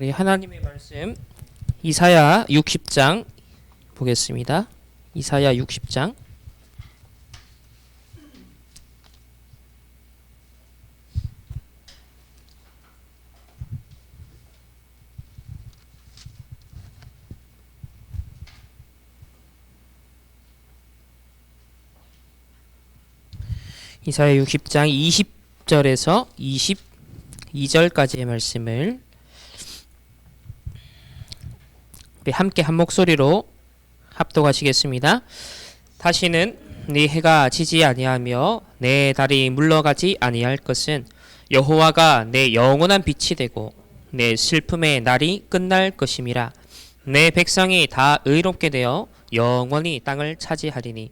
우리 하나님의 말씀 이사야 60장 보겠습니다. 이사야 60장 이사야 60장 20절에서 22절까지의 말씀을 우리 함께 한 목소리로 합독하시겠습니다. 다시는 네 해가 지지 아니하며 내 달이 물러가지 아니할 것은 여호와가 내 영원한 빛이 되고 내 슬픔의 날이 끝날 것임이라. 내 백성이 다 의롭게 되어 영원히 땅을 차지하리니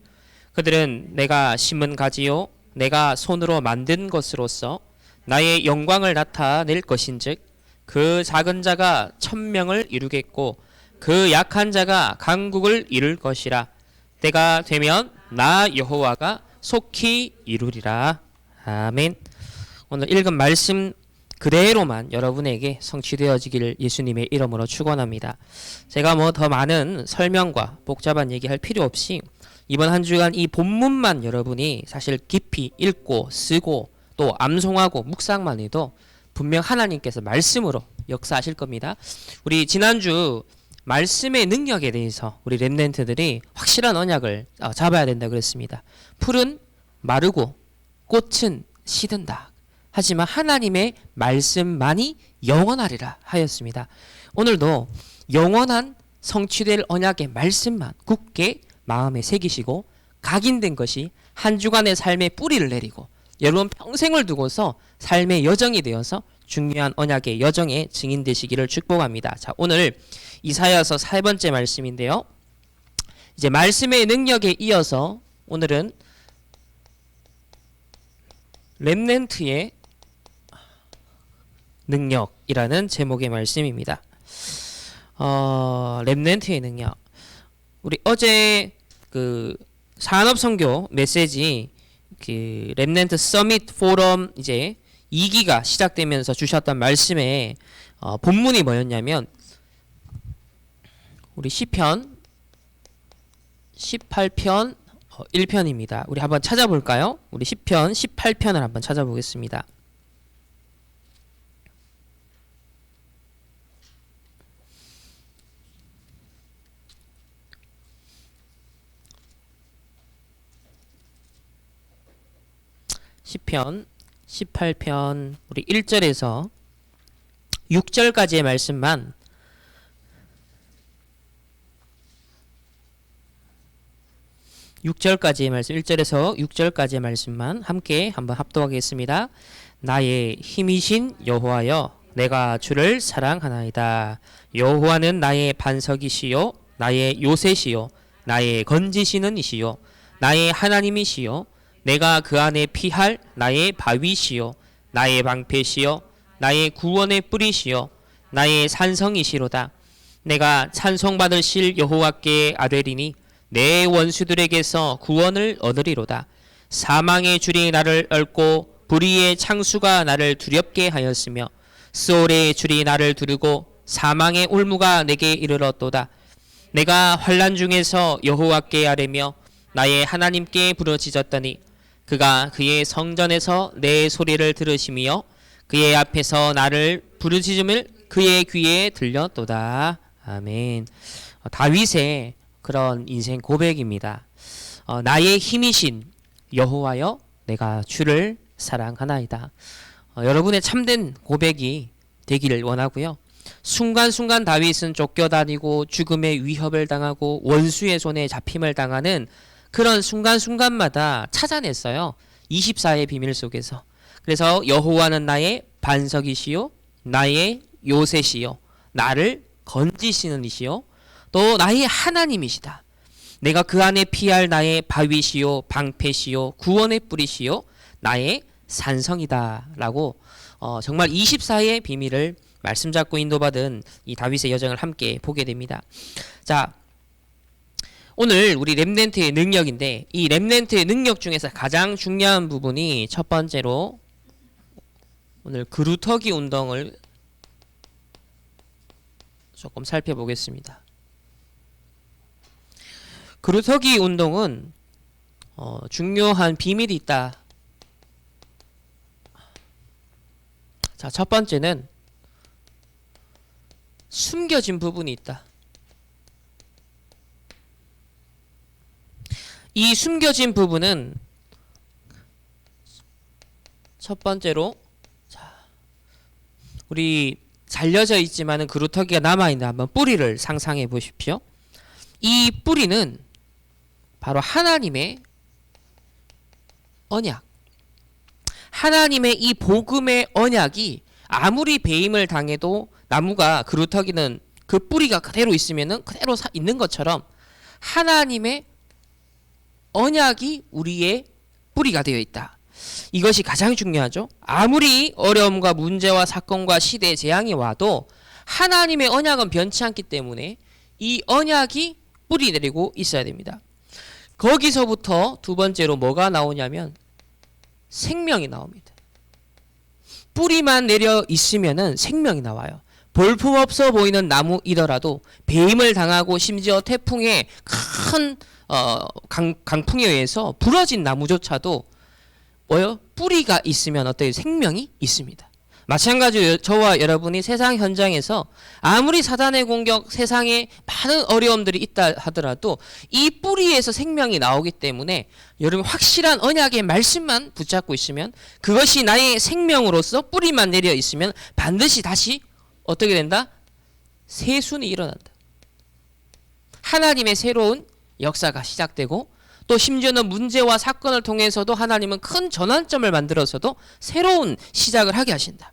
그들은 내가 심은 가지요 내가 손으로 만든 것으로서 나의 영광을 나타낼 것인즉 그 작은 자가 천명을 이루겠고 그 약한 자가 강국을 이룰 것이라. 때가 되면 나 여호와가 속히 이루리라. 아멘. 오늘 읽은 말씀 그대로만 여러분에게 성취되어지기를 예수님의 이름으로 축원합니다. 제가 뭐 더 많은 설명과 복잡한 얘기할 필요 없이 이번 한 주간 이 본문만 여러분이 사실 깊이 읽고 쓰고 또 암송하고 묵상만 해도 분명 하나님께서 말씀으로 역사하실 겁니다. 우리 지난주 말씀의 능력에 대해서 우리 렘넌트들이 확실한 언약을 잡아야 된다 그랬습니다. 풀은 마르고 꽃은 시든다. 하지만 하나님의 말씀만이 영원하리라 하였습니다. 오늘도 영원한 성취될 언약의 말씀만 굳게 마음에 새기시고 각인된 것이 한 주간의 삶의 뿌리를 내리고 여러분 평생을 두고서 삶의 여정이 되어서 중요한 언약의 여정에 증인되시기를 축복합니다. 자, 오늘 이사야서 4번째 말씀인데요. 이제 말씀의 능력에 이어서 오늘은 렘넌트의 능력이라는 제목의 말씀입니다. 렘넌트의 능력. 우리 어제 그 산업선교 메시지 그 렘넌트 서밋 포럼 이제 2기가 시작되면서 주셨던 말씀에 본문이 뭐였냐면 우리 시편 18편 1편입니다. 우리 한번 찾아볼까요? 우리 시편 18편을 한번 찾아보겠습니다. 시편 18편 우리 1절에서 6절까지의 말씀만 6절까지의 말씀 1절에서 6절까지의 말씀만 함께 한번 합독하겠습니다. 나의 힘이신 여호와여 내가 주를 사랑하나이다. 여호와는 나의 반석이시요 나의 요새시요 나의 건지시는 이시요 나의 하나님이시요 내가 그 안에 피할 나의 바위시요 나의 방패시요 나의 구원의 뿌리시요 나의 산성이시로다. 내가 찬송받으실 여호와께 아뢰리니 내 원수들에게서 구원을 얻으리로다. 사망의 줄이 나를 얽고 불의의 창수가 나를 두렵게 하였으며 스올의 줄이 나를 두르고 사망의 올무가 내게 이르렀도다. 내가 환난 중에서 여호와께 아뢰며 나의 하나님께 부르짖었더니 그가 그의 성전에서 내 소리를 들으시며 그의 앞에서 나를 부르짖음을 그의 귀에 들렸도다. 아멘. 다윗의 그런 인생 고백입니다. 나의 힘이신 여호와여 내가 주를 사랑하나이다. 여러분의 참된 고백이 되기를 원하고요. 순간순간 다윗은 쫓겨다니고 죽음의 위협을 당하고 원수의 손에 잡힘을 당하는 그런 순간순간마다 찾아냈어요. 24의 비밀 속에서. 그래서 여호와는 나의 반석이시요 나의 요새시요 나를 건지시는 이시요 또 나의 하나님이시다. 내가 그 안에 피할 나의 바위시요 방패시요 구원의 뿌리시요 나의 산성이다 라고 정말 24의 비밀을 말씀 잡고 인도받은 이 다윗의 여정을 함께 보게 됩니다. 자, 오늘 우리 렘넌트의 능력인데 이 렘넌트의 능력 중에서 가장 중요한 부분이 첫 번째로 오늘 그루터기 운동을 조금 살펴보겠습니다. 그루터기 운동은 중요한 비밀이 있다. 자, 첫 번째는 숨겨진 부분이 있다. 이 숨겨진 부분은 첫 번째로, 자, 우리 잘려져 있지만은 그루터기가 남아있는 한번 뿌리를 상상해 보십시오. 이 뿌리는 바로 하나님의 언약, 하나님의 이 복음의 언약이 아무리 배임을 당해도 나무가, 그루터기는 그 뿌리가 그대로 있으면은 그대로 있는 것처럼 하나님의 언약이 우리의 뿌리가 되어 있다. 이것이 가장 중요하죠. 아무리 어려움과 문제와 사건과 시대의 재앙이 와도 하나님의 언약은 변치 않기 때문에 이 언약이 뿌리 내리고 있어야 됩니다. 거기서부터 두 번째로 뭐가 나오냐면 생명이 나옵니다. 뿌리만 내려 있으면은 생명이 나와요. 볼품없어 보이는 나무이더라도 배임을 당하고 심지어 태풍에 큰 강풍에 의해서 부러진 나무조차도 뭐요? 뿌리가 있으면 어때요? 생명이 있습니다. 마찬가지로 저와 여러분이 세상 현장에서 아무리 사단의 공격, 세상에 많은 어려움들이 있다 하더라도 이 뿌리에서 생명이 나오기 때문에 여러분 확실한 언약의 말씀만 붙잡고 있으면 그것이 나의 생명으로서 뿌리만 내려 있으면 반드시 다시 어떻게 된다? 세순이 일어난다. 하나님의 새로운 역사가 시작되고 또 심지어는 문제와 사건을 통해서도 하나님은 큰 전환점을 만들어서도 새로운 시작을 하게 하신다.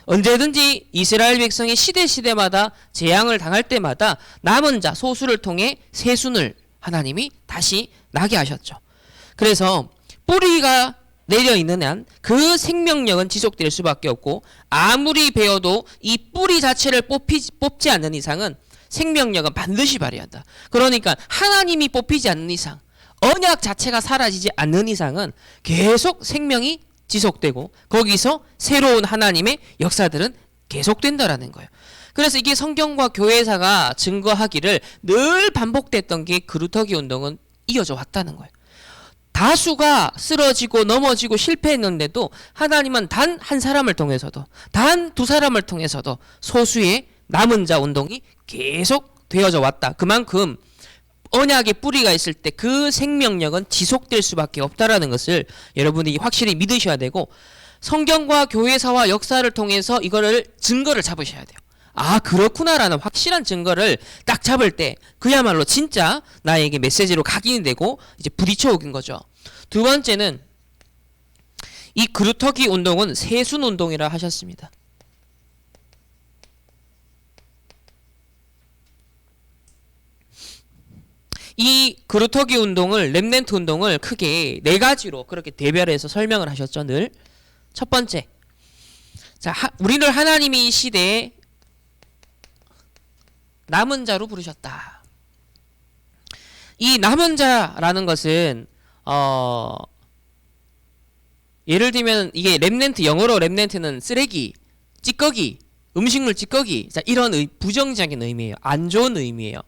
언제든지 이스라엘 백성이 시대마다 재앙을 당할 때마다 남은 자 소수를 통해 세순을 하나님이 다시 나게 하셨죠. 그래서 뿌리가 내려 있는 한 그 생명력은 지속될 수밖에 없고 아무리 베어도 이 뿌리 자체를 뽑지 않는 이상은 생명력은 반드시 발휘한다. 그러니까 하나님이 뽑히지 않는 이상, 언약 자체가 사라지지 않는 이상은 계속 생명이 지속되고 거기서 새로운 하나님의 역사들은 계속된다라는 거예요. 그래서 이게 성경과 교회사가 증거하기를 늘 반복됐던 게 그루터기 운동은 이어져 왔다는 거예요. 다수가 쓰러지고 넘어지고 실패했는데도 하나님은 단 한 사람을 통해서도 단 두 사람을 통해서도 소수의 남은 자 운동이 계속 되어져 왔다. 그만큼 언약의 뿌리가 있을 때 그 생명력은 지속될 수밖에 없다라는 것을 여러분이 확실히 믿으셔야 되고 성경과 교회사와 역사를 통해서 이거를 증거를 잡으셔야 돼요. 아, 그렇구나라는 확실한 증거를 딱 잡을 때 그야말로 진짜 나에게 메시지로 각인이 되고 이제 부딪혀 오긴 거죠. 두 번째는 이 그루터기 운동은 세순 운동이라 하셨습니다. 이 그루터기 운동을, 렘넌트 운동을 크게 네 가지로 그렇게 대별해서 설명을 하셨죠. 늘 첫 번째, 자, 우리를 하나님이 이 시대에 남은 자로 부르셨다. 이 남은 자라는 것은 예를 들면 이게 렘넌트, 영어로 렘넌트는 쓰레기, 찌꺼기, 음식물 찌꺼기, 자, 이런 부정적인 의미예요. 안 좋은 의미예요.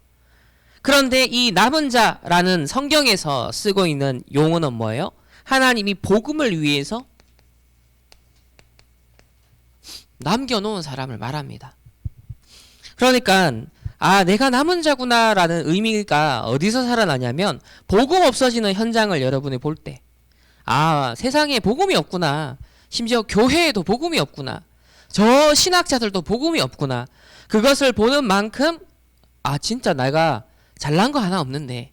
그런데 이 남은 자라는 성경에서 쓰고 있는 용어는 뭐예요? 하나님이 복음을 위해서 남겨놓은 사람을 말합니다. 그러니까 아, 내가 남은 자구나라는 의미가 어디서 살아나냐면 복음 없어지는 현장을 여러분이 볼 때 아, 세상에 복음이 없구나. 심지어 교회에도 복음이 없구나. 저 신학자들도 복음이 없구나. 그것을 보는 만큼 아, 진짜 내가 잘난 거 하나 없는데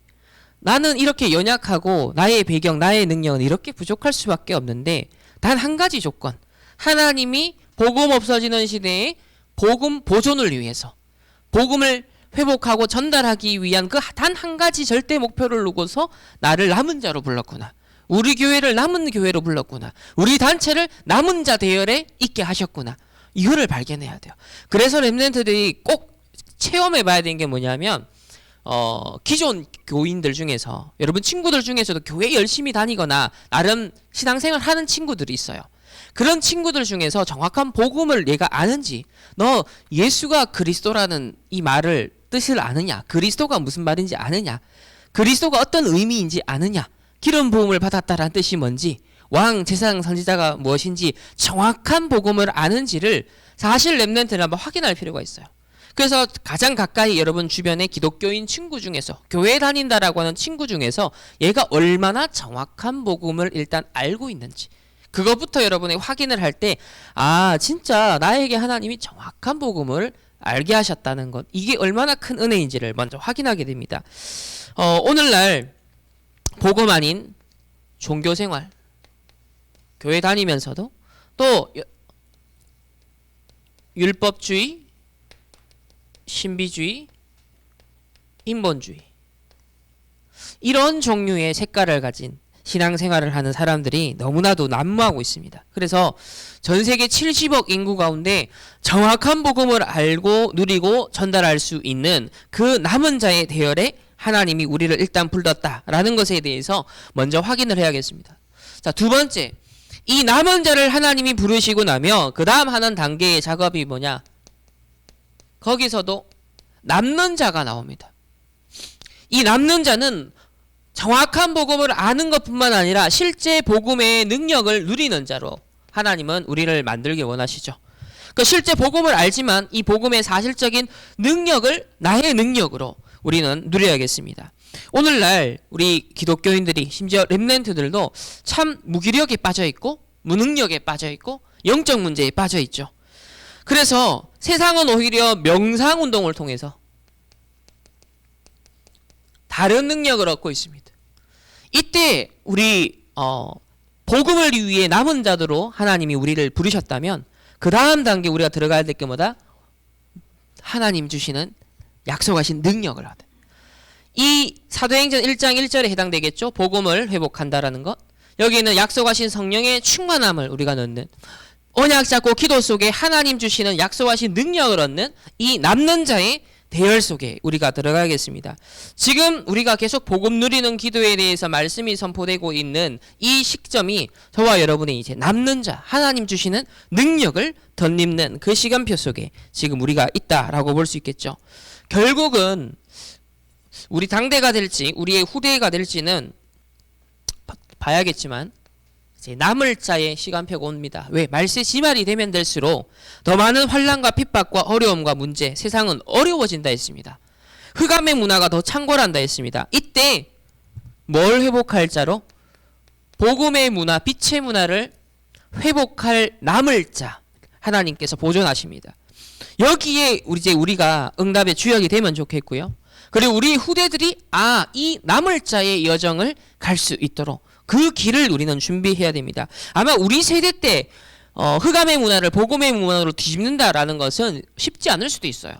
나는 이렇게 연약하고 나의 배경, 나의 능력은 이렇게 부족할 수밖에 없는데 단 한 가지 조건, 하나님이 복음 없어지는 시대에 복음 보존을 위해서 복음을 회복하고 전달하기 위한 그 단 한 가지 절대 목표를 두고서 나를 남은 자로 불렀구나. 우리 교회를 남은 교회로 불렀구나. 우리 단체를 남은 자 대열에 있게 하셨구나. 이거를 발견해야 돼요. 그래서 렘넌트들이 꼭 체험해 봐야 되는 게 뭐냐면 기존 교인들 중에서 여러분 친구들 중에서도 교회 열심히 다니거나 나름 신앙생활 하는 친구들이 있어요. 그런 친구들 중에서 정확한 복음을 얘가 아는지, 너 예수가 그리스도라는 이 말을 뜻을 아느냐, 그리스도가 무슨 말인지 아느냐, 그리스도가 어떤 의미인지 아느냐, 기름 부음을 받았다라는 뜻이 뭔지, 왕, 제사장, 선지자가 무엇인지 정확한 복음을 아는지를 사실 렘넌트는 한번 확인할 필요가 있어요. 그래서 가장 가까이 여러분 주변의 기독교인 친구 중에서, 교회 다닌다라고 하는 친구 중에서 얘가 얼마나 정확한 복음을 일단 알고 있는지, 그것부터 여러분이 확인을 할 때, 아 진짜 나에게 하나님이 정확한 복음을 알게 하셨다는 것, 이게 얼마나 큰 은혜인지를 먼저 확인하게 됩니다. 오늘날 복음 아닌 종교생활, 교회 다니면서도 또 율법주의, 신비주의, 인본주의, 이런 종류의 색깔을 가진 신앙생활을 하는 사람들이 너무나도 난무하고 있습니다. 그래서 전 세계 70억 인구 가운데 정확한 복음을 알고 누리고 전달할 수 있는 그 남은 자의 대열에 하나님이 우리를 일단 불렀다라는 것에 대해서 먼저 확인을 해야겠습니다. 자, 두 번째, 이 남은 자를 하나님이 부르시고 나면 그 다음 하는 단계의 작업이 뭐냐? 거기서도 남는 자가 나옵니다. 이 남는 자는 정확한 복음을 아는 것뿐만 아니라 실제 복음의 능력을 누리는 자로 하나님은 우리를 만들기 원하시죠. 그 실제 복음을 알지만 이 복음의 사실적인 능력을 나의 능력으로 우리는 누려야겠습니다. 오늘날 우리 기독교인들이, 심지어 렘넌트들도 참 무기력에 빠져있고 무능력에 빠져있고 영적 문제에 빠져있죠. 그래서 세상은 오히려 명상운동을 통해서 다른 능력을 얻고 있습니다. 이때 우리 복음을 위해 남은 자들로 하나님이 우리를 부르셨다면 그 다음 단계 우리가 들어가야 될 게 뭐다? 하나님 주시는 약속하신 능력을 하다. 이 사도행전 1장 1절에 해당되겠죠. 복음을 회복한다라는 것. 여기는 약속하신 성령의 충만함을 우리가 넣는, 언약 잡고 기도 속에 하나님 주시는 약속하신 능력을 얻는 이 남는 자의 대열 속에 우리가 들어가겠습니다. 지금 우리가 계속 복음 누리는 기도에 대해서 말씀이 선포되고 있는 이 시점이 저와 여러분의 이제 남는 자, 하나님 주시는 능력을 덧입는 그 시간표 속에 지금 우리가 있다라고 볼 수 있겠죠. 결국은 우리 당대가 될지 우리의 후대가 될지는 봐야겠지만 이제 남을 자의 시간표가 옵니다. 왜? 말세 지말이 되면 될수록 더 많은 환난과 핍박과 어려움과 문제, 세상은 어려워진다 했습니다. 흑암의 문화가 더 창궐한다 했습니다. 이때 뭘 회복할 자로? 복음의 문화, 빛의 문화를 회복할 남을 자 하나님께서 보존하십니다. 여기에 우리가 응답의 주역이 되면 좋겠고요. 그리고 우리 후대들이 이 남을 자의 여정을 갈 수 있도록 그 길을 우리는 준비해야 됩니다. 아마 우리 세대 때 흑암의 문화를 복음의 문화로 뒤집는다라는 것은 쉽지 않을 수도 있어요.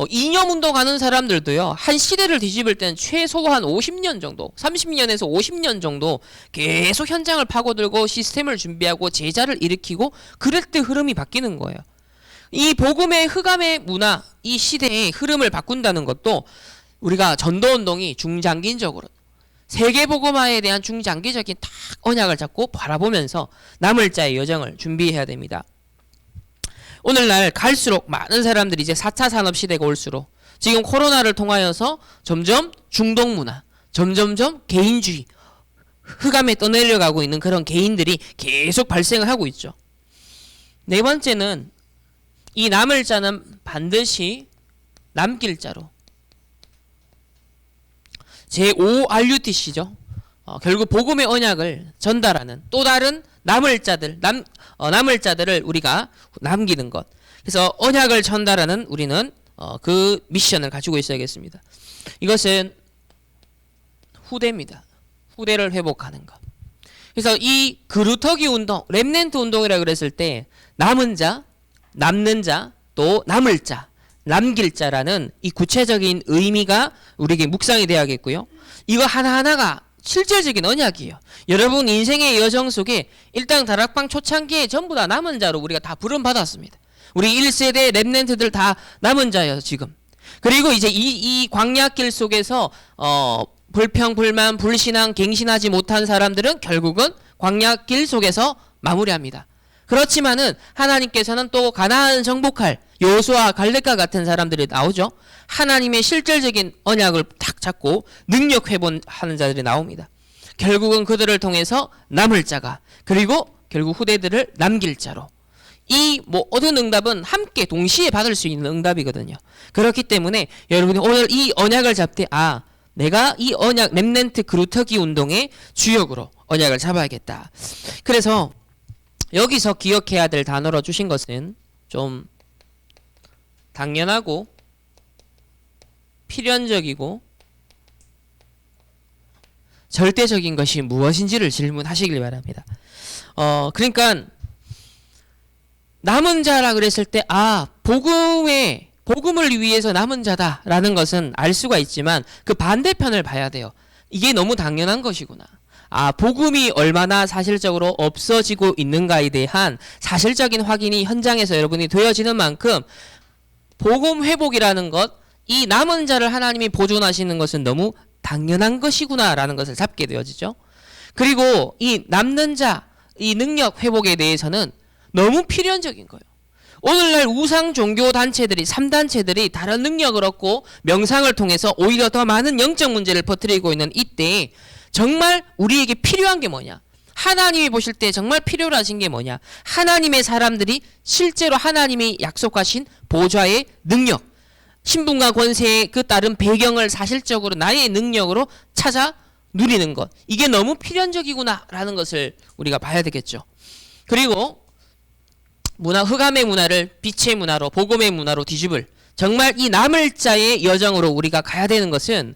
이념운동 하는 사람들도요, 한 시대를 뒤집을 때는 최소 한 50년 정도, 30년에서 50년 정도 계속 현장을 파고들고 시스템을 준비하고 제자를 일으키고 그럴 때 흐름이 바뀌는 거예요. 이 복음의 흑암의 문화, 이 시대의 흐름을 바꾼다는 것도 우리가 전도운동이 중장기적으로 세계복음화에 대한 중장기적인 딱 언약을 잡고 바라보면서 남을 자의 여정을 준비해야 됩니다. 오늘날 갈수록 많은 사람들이 이제 4차 산업시대가 올수록 지금 코로나를 통하여서 점점 중독문화, 점점점 개인주의, 흑암에 떠내려가고 있는 그런 개인들이 계속 발생을 하고 있죠. 네 번째는 이 남을 자는 반드시 남길 자로, 제5RUTC죠. 결국 복음의 언약을 전달하는 또 다른 남을 자들을 우리가 남기는 것. 그래서 언약을 전달하는 우리는 그 미션을 가지고 있어야겠습니다. 이것은 후대입니다. 후대를 회복하는 것. 그래서 이 그루터기 운동, 렘넌트 운동이라 그랬을 때 남은 자, 남는 자, 또 남을 자, 남길 자라는 이 구체적인 의미가 우리에게 묵상이 되어야겠고요. 이거 하나하나가 실질적인 언약이에요. 여러분 인생의 여정 속에 일당 다락방 초창기에 전부 다 남은 자로 우리가 다 부름받았습니다. 우리 1세대 렘넌트들 다 남은 자예요 지금. 그리고 이제 이 광야길 속에서 불평, 불만, 불신앙, 갱신하지 못한 사람들은 결국은 광야길 속에서 마무리합니다. 그렇지만은 하나님께서는 또 가나안 정복할 여호수아 갈렙과 같은 사람들이 나오죠. 하나님의 실질적인 언약을 탁 잡고 능력 회복하는 자들이 나옵니다. 결국은 그들을 통해서 남을 자가, 그리고 결국 후대들을 남길 자로, 이 모든 응답은 함께 동시에 받을 수 있는 응답이거든요. 그렇기 때문에 여러분이 오늘 이 언약을 잡되 내가 이 언약 렘넌트 그루터기 운동의 주역으로 언약을 잡아야겠다. 그래서 여기서 기억해야 될 단어로 주신 것은 좀 당연하고 필연적이고 절대적인 것이 무엇인지를 질문하시길 바랍니다. 그러니까 남은 자라 그랬을 때 복음을 위해서 남은 자다라는 것은 알 수가 있지만 그 반대편을 봐야 돼요. 이게 너무 당연한 것이구나. 복음이 얼마나 사실적으로 없어지고 있는가에 대한 사실적인 확인이 현장에서 여러분이 되어지는 만큼 복음 회복이라는 것, 이 남은 자를 하나님이 보존하시는 것은 너무 당연한 것이구나라는 것을 잡게 되어지죠. 그리고 이 남는 자, 이 능력 회복에 대해서는 너무 필연적인 거예요. 오늘날 우상 종교 단체들이 3단체들이 다른 능력을 얻고 명상을 통해서 오히려 더 많은 영적 문제를 퍼뜨리고 있는 이때에 정말 우리에게 필요한 게 뭐냐? 하나님이 보실 때 정말 필요로 하신 게 뭐냐? 하나님의 사람들이 실제로 하나님이 약속하신 보좌의 능력, 신분과 권세에 그 따른 배경을 사실적으로 나의 능력으로 찾아 누리는 것, 이게 너무 필연적이구나 라는 것을 우리가 봐야 되겠죠. 그리고 흑암의 문화를 빛의 문화로, 복음의 문화로 뒤집을, 정말 이 남을 자의 여정으로 우리가 가야 되는 것은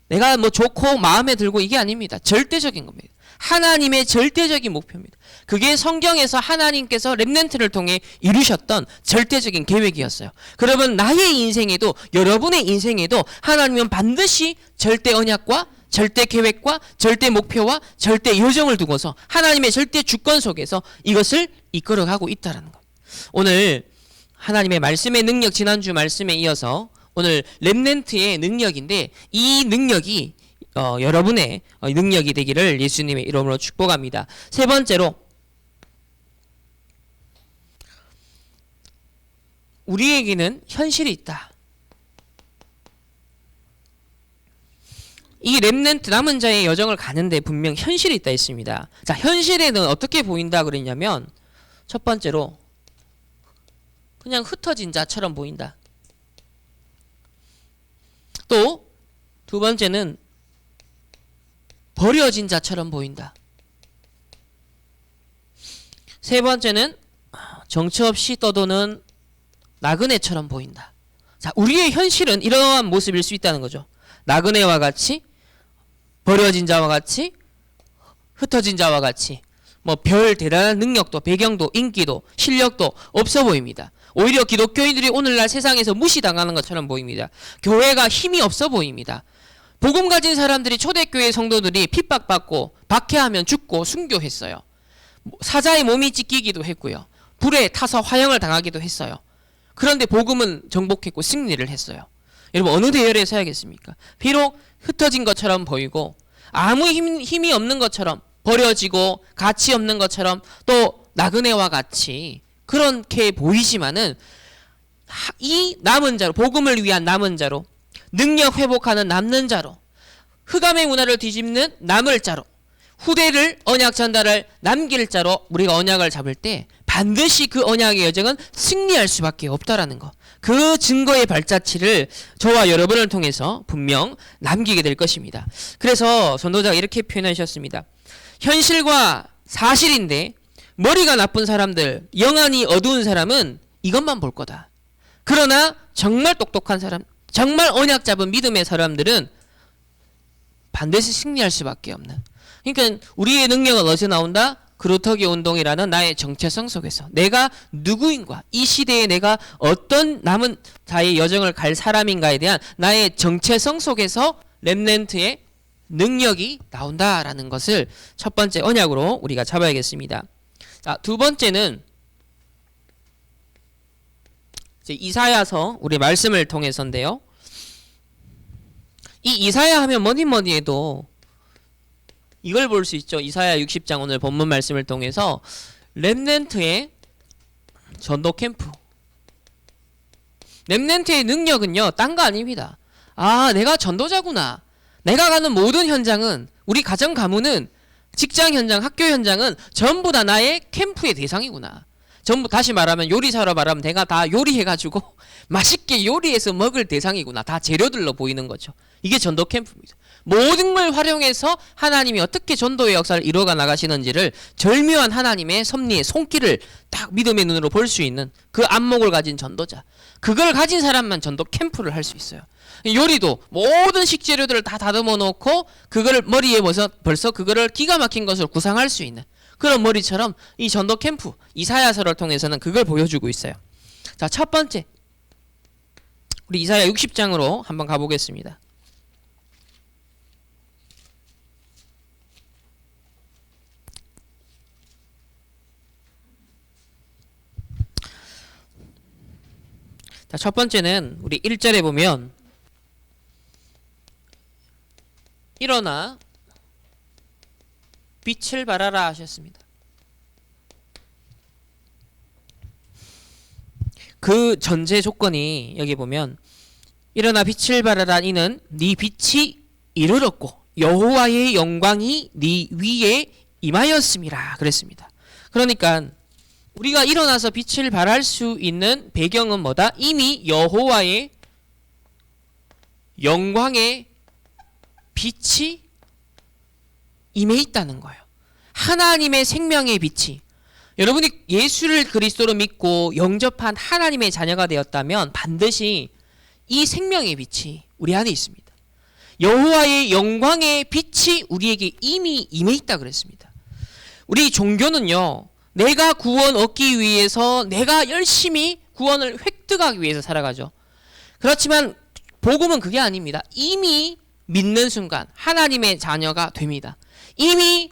내가 좋고 마음에 들고 이게 아닙니다. 절대적인 겁니다. 하나님의 절대적인 목표입니다. 그게 성경에서 하나님께서 렘넌트를 통해 이루셨던 절대적인 계획이었어요. 그러면 나의 인생에도, 여러분의 인생에도 하나님은 반드시 절대 언약과 절대 계획과 절대 목표와 절대 요정을 두고서 하나님의 절대 주권 속에서 이것을 이끌어가고 있다는 것. 오늘 하나님의 말씀의 능력, 지난주 말씀에 이어서 오늘 렘넌트의 능력인데, 이 능력이 여러분의 능력이 되기를 예수님의 이름으로 축복합니다. 세 번째로, 우리에게는 현실이 있다. 이 렘넌트 남은 자의 여정을 가는데 분명 현실이 있다 했습니다. 자, 현실에는 어떻게 보인다 그랬냐면, 첫 번째로 그냥 흩어진 자처럼 보인다. 또 두 번째는 버려진 자처럼 보인다. 세 번째는 정처 없이 떠도는 나그네처럼 보인다. 자, 우리의 현실은 이러한 모습일 수 있다는 거죠. 나그네와 같이, 버려진 자와 같이, 흩어진 자와 같이, 별 대단한 능력도, 배경도, 인기도, 실력도 없어 보입니다. 오히려 기독교인들이 오늘날 세상에서 무시당하는 것처럼 보입니다. 교회가 힘이 없어 보입니다. 복음 가진 사람들이, 초대교회 성도들이 핍박받고 박해하면 죽고 순교했어요. 사자의 몸이 찢기기도 했고요. 불에 타서 화형을 당하기도 했어요. 그런데 복음은 정복했고 승리를 했어요. 여러분, 어느 대열에 서야겠습니까? 비록 흩어진 것처럼 보이고 아무 힘이 없는 것처럼, 버려지고 가치 없는 것처럼, 또 나그네와 같이 그렇게 보이지만은 이 남은 자로, 복음을 위한 남은 자로, 능력 회복하는 남는 자로, 흑암의 문화를 뒤집는 남을 자로, 후대를 언약 전달을 남길 자로 우리가 언약을 잡을 때 반드시 그 언약의 여정은 승리할 수밖에 없다라는 것, 그 증거의 발자취를 저와 여러분을 통해서 분명 남기게 될 것입니다. 그래서 전도자가 이렇게 표현하셨습니다. 현실과 사실인데 머리가 나쁜 사람들, 영안이 어두운 사람은 이것만 볼 거다. 그러나 정말 똑똑한 사람, 정말 언약 잡은 믿음의 사람들은 반드시 승리할 수밖에 없는. 그러니까 우리의 능력은 어디서 나온다? 그루터기 운동이라는 나의 정체성 속에서, 내가 누구인가, 이 시대에 내가 어떤 남은 자의 여정을 갈 사람인가에 대한 나의 정체성 속에서 렘넌트의 능력이 나온다라는 것을 첫 번째 언약으로 우리가 잡아야겠습니다. 자, 두 번째는 이제 이사야서 우리 말씀을 통해서인데요. 이 이사야 하면 뭐니 해도 이걸 볼 수 있죠. 이사야 60장 오늘 본문 말씀을 통해서 렘넌트의 전도 캠프. 렘넌트의 능력은요, 딴 거 아닙니다. 아, 내가 전도자구나. 내가 가는 모든 현장은, 우리 가정 가문은, 직장 현장, 학교 현장은 전부 다 나의 캠프의 대상이구나. 전부, 다시 말하면 요리사로 말하면 내가 다 요리해가지고 맛있게 요리해서 먹을 대상이구나. 다 재료들로 보이는 거죠. 이게 전도 캠프입니다. 모든 걸 활용해서 하나님이 어떻게 전도의 역사를 이루어가 나가시는지를 절묘한 하나님의 섭리의 손길을 딱 믿음의 눈으로 볼 수 있는 그 안목을 가진 전도자. 그걸 가진 사람만 전도 캠프를 할 수 있어요. 요리도 모든 식재료들을 다 다듬어 놓고 그거를 머리에 벌써 그거를 기가 막힌 것을 구상할 수 있는 그런 머리처럼 이 전도 캠프 이사야서를 통해서는 그걸 보여주고 있어요. 자, 첫 번째, 우리 이사야 60장으로 한번 가보겠습니다. 자, 첫 번째는 우리 1절에 보면 일어나 빛을 발하라 하셨습니다. 그 전제 조건이 여기 보면 일어나 빛을 발하라 이는 네 빛이 이르렀고 여호와의 영광이 네 위에 임하였음이라 그랬습니다. 그러니까 우리가 일어나서 빛을 발할 수 있는 배경은 뭐다? 이미 여호와의 영광의 빛이 임해 있다는 거예요. 하나님의 생명의 빛이, 여러분이 예수를 그리스도로 믿고 영접한 하나님의 자녀가 되었다면 반드시 이 생명의 빛이 우리 안에 있습니다. 여호와의 영광의 빛이 우리에게 이미 임해 있다 그랬습니다. 우리 종교는요, 내가 구원 얻기 위해서 내가 열심히 구원을 획득하기 위해서 살아가죠. 그렇지만 복음은 그게 아닙니다. 이미 믿는 순간 하나님의 자녀가 됩니다. 이미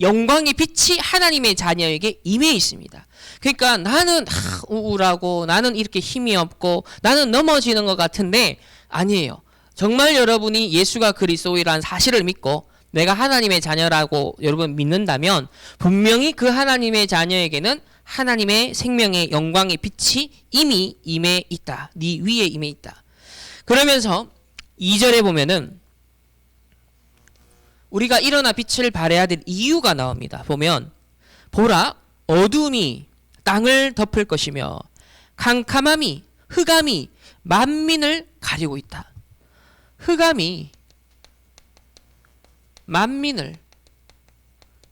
영광의 빛이 하나님의 자녀에게 임해 있습니다. 그러니까 나는 우울하고 나는 이렇게 힘이 없고 나는 넘어지는 것 같은데 아니에요. 정말 여러분이 예수가 그리스도이라는 사실을 믿고 내가 하나님의 자녀라고 여러분 믿는다면 분명히 그 하나님의 자녀에게는 하나님의 생명의 영광의 빛이 이미 임해 있다. 네 위에 임해 있다. 그러면서 2절에 보면은 우리가 일어나 빛을 발해야 될 이유가 나옵니다. 보면 보라 어둠이 땅을 덮을 것이며 캄캄함이 흑암이 만민을 가리고 있다. 흑암이 만민을,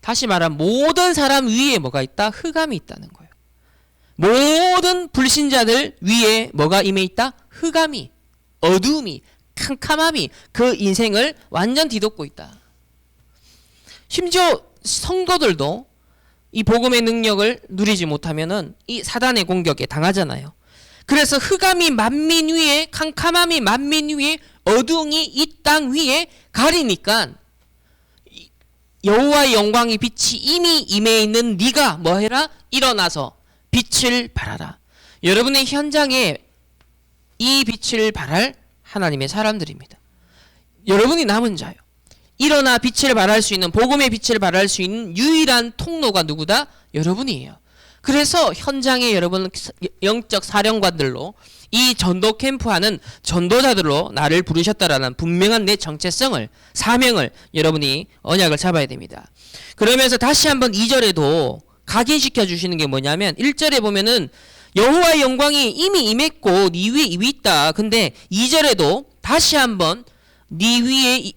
다시 말하면 모든 사람 위에 뭐가 있다? 흑암이 있다는 거예요. 모든 불신자들 위에 뭐가 임해 있다? 흑암이, 어둠이, 캄캄함이 그 인생을 완전 뒤덮고 있다. 심지어 성도들도 이 복음의 능력을 누리지 못하면은 이 사단의 공격에 당하잖아요. 그래서 흑암이 만민 위에, 캄캄함이 만민 위에, 어둠이 이 땅 위에 가리니까 여호와의 영광의 빛이 이미 임해 있는 네가 뭐 해라? 일어나서 빛을 발하라. 여러분의 현장에 이 빛을 발할 하나님의 사람들입니다. 여러분이 남은 자요. 일어나 빛을 발할 수 있는, 복음의 빛을 발할 수 있는 유일한 통로가 누구다? 여러분이에요. 그래서 현장에 여러분은 영적 사령관들로 이 전도 캠프하는 전도자들로 나를 부르셨다라는 분명한 내 정체성을, 사명을 여러분이 언약을 잡아야 됩니다. 그러면서 다시 한번 2절에도 각인시켜 주시는 게 뭐냐면 1절에 보면은 여호와의 영광이 이미 임했고 네 위에 임이 있다. 근데 2절에도 다시 한번 네 위에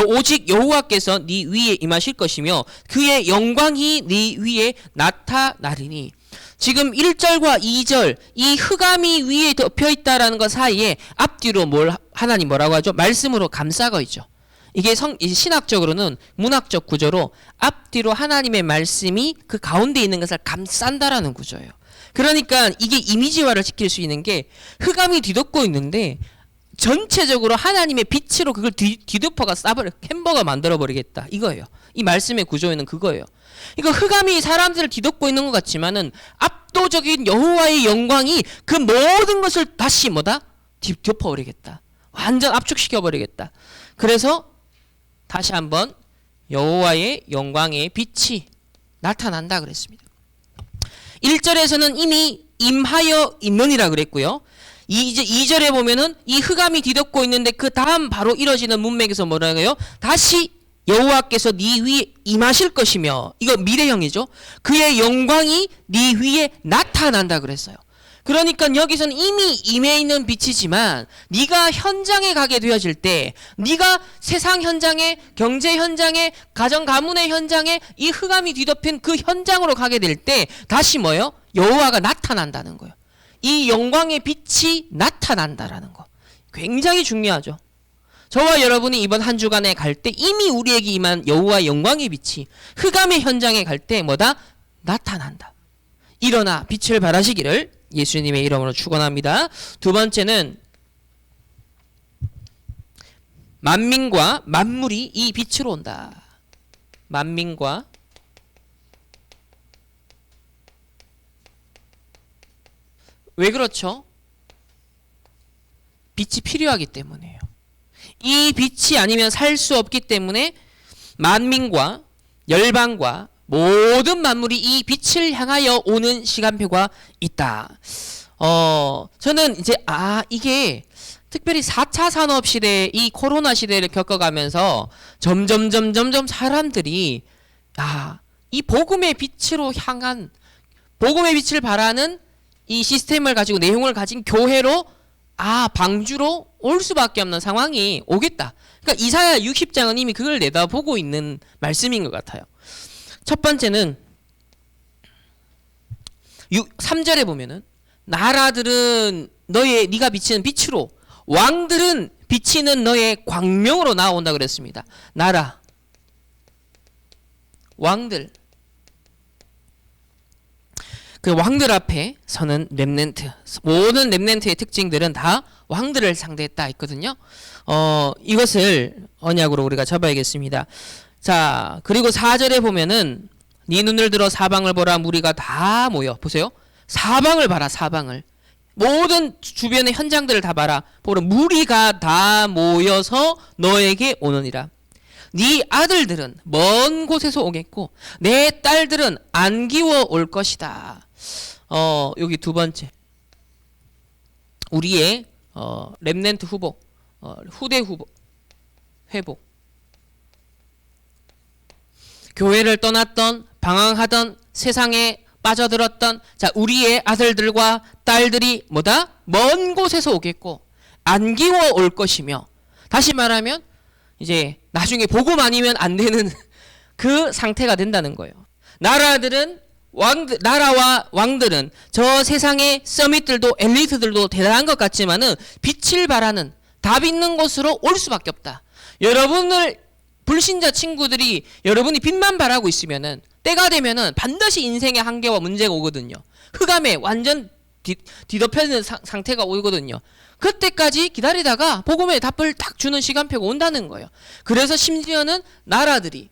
오직 여호와께서 네 위에 임하실 것이며 그의 영광이 네 위에 나타나리니. 지금 1절과 2절 이 흑암이 위에 덮여 있다라는 것 사이에 앞뒤로 하나님 뭐라고 하죠? 말씀으로 감싸고 있죠. 이게 신학적으로는 문학적 구조로 앞뒤로 하나님의 말씀이 그 가운데 있는 것을 감싼다라는 구조예요. 그러니까 이게 이미지화를 시킬 수 있는 게 흑암이 뒤덮고 있는데 전체적으로 하나님의 빛으로 그걸 뒤덮어가 햄버거 만들어버리겠다 이거예요. 이 말씀의 구조에는 그거예요. 이거 흑암이 사람들을 뒤덮고 있는 것 같지만은 압도적인 여호와의 영광이 그 모든 것을 다시 뭐다? 뒤덮어버리겠다. 완전 압축시켜버리겠다. 그래서 다시 한번 여호와의 영광의 빛이 나타난다 그랬습니다. 1절에서는 이미 임하여 있느니라 그랬고요. 이제 2절에 보면은 이 흑암이 뒤덮고 있는데 그 다음 바로 이뤄지는 문맥에서 뭐라고요? 다시 여호와께서 네 위에 임하실 것이며, 이거 미래형이죠. 그의 영광이 네 위에 나타난다 그랬어요. 그러니까 여기서는 이미 임해 있는 빛이지만 네가 현장에 가게 되어질 때, 네가 세상 현장에, 경제 현장에, 가정 가문의 현장에 이 흑암이 뒤덮인 그 현장으로 가게 될 때 다시 뭐예요? 여호와가 나타난다는 거예요. 이 영광의 빛이 나타난다라는 거. 굉장히 중요하죠. 저와 여러분이 이번 한 주간에 갈 때 이미 우리에게 임한 여호와의 영광의 빛이 흑암의 현장에 갈 때 뭐다? 나타난다. 일어나 빛을 발하시기를 예수님의 이름으로 축원합니다. 두 번째는 만민과 만물이 이 빛으로 온다. 만민과 왜 그렇죠? 빛이 필요하기 때문이에요. 이 빛이 아니면 살 수 없기 때문에 만민과 열방과 모든 만물이 이 빛을 향하여 오는 시간표가 있다. 저는 이제 이게 특별히 4차 산업 시대, 이 코로나 시대를 겪어가면서 점점 사람들이 이 복음의 빛으로 향한, 복음의 빛을 바라는 이 시스템을 가지고, 내용을 가진 교회로, 방주로 올 수밖에 없는 상황이 오겠다. 그러니까 이사야 60장은 이미 그걸 내다보고 있는 말씀인 것 같아요. 첫 번째는 3절에 보면은 나라들은 네가 비치는 빛으로, 왕들은 비치는 너의 광명으로 나온다 그랬습니다. 나라, 왕들, 그 왕들 앞에 서는 렘넌트, 모든 렘넌트의 특징들은 다 왕들을 상대했다 했거든요. 이것을 언약으로 우리가 잡아야겠습니다. 자, 그리고 4절에 보면은 네 눈을 들어 사방을 보라, 무리가 다 모여. 보세요. 사방을 봐라, 사방을. 모든 주변의 현장들을 다 봐라. 보라, 무리가 다 모여서 너에게 오느니라. 네 아들들은 먼 곳에서 오겠고 내 딸들은 안기워 올 것이다. 여기 두 번째, 우리의 렘넌트 후보, 후대 후보 회복. 교회를 떠났던, 방황하던, 세상에 빠져들었던 우리의 아들들과 딸들이 뭐다? 먼 곳에서 오겠고 안기워 올 것이며, 다시 말하면 이제 나중에 복음 아니면 안 되는 그 상태가 된다는 거예요. 나라와 왕들은 저 세상의 서밋들도 엘리트들도 대단한 것 같지만은 빛을 발하는, 답 있는 곳으로 올 수밖에 없다. 여러분을, 불신자 친구들이 여러분이 빛만 바라고 있으면은 때가 되면은 반드시 인생의 한계와 문제가 오거든요. 흑암에 완전 뒤덮여있는 상태가 오거든요. 그때까지 기다리다가 복음의 답을 딱 주는 시간표가 온다는 거예요. 그래서 심지어는 나라들이,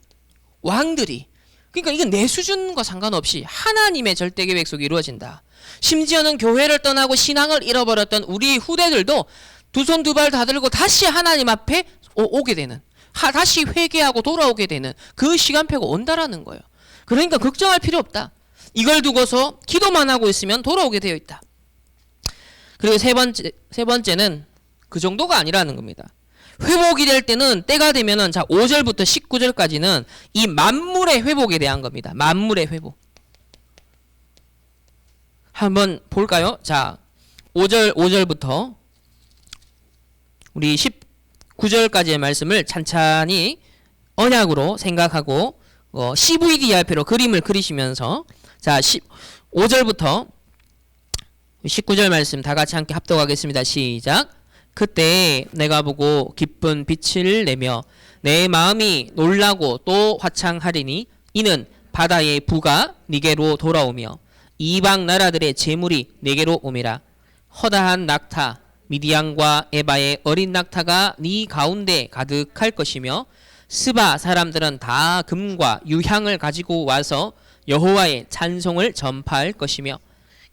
왕들이, 그러니까 이건 내 수준과 상관없이 하나님의 절대 계획 속에 이루어진다. 심지어는 교회를 떠나고 신앙을 잃어버렸던 우리 후대들도 두 손 두 발 다 들고 다시 하나님 앞에 오게 되는, 다시 회개하고 돌아오게 되는 그 시간표가 온다라는 거예요. 그러니까 걱정할 필요 없다. 이걸 두고서 기도만 하고 있으면 돌아오게 되어 있다. 그리고 세 번째는 그 정도가 아니라는 겁니다. 회복이 될 때는, 때가 되면은 5절부터 19절까지는 이 만물의 회복에 대한 겁니다. 만물의 회복. 한번 볼까요? 5절부터 우리 19절까지의 말씀을 찬찬히 언약으로 생각하고 CVDR표로 그림을 그리시면서 5절부터 19절 말씀 다 같이 함께 합독하겠습니다. 시작. 그때 내가 보고 기쁜 빛을 내며 내 마음이 놀라고 또 화창하리니 이는 바다의 부가 네게로 돌아오며 이방 나라들의 재물이 네게로 오미라. 허다한 낙타 미디안과 에바의 어린 낙타가 네 가운데 가득할 것이며 스바 사람들은 다 금과 유향을 가지고 와서 여호와의 찬송을 전파할 것이며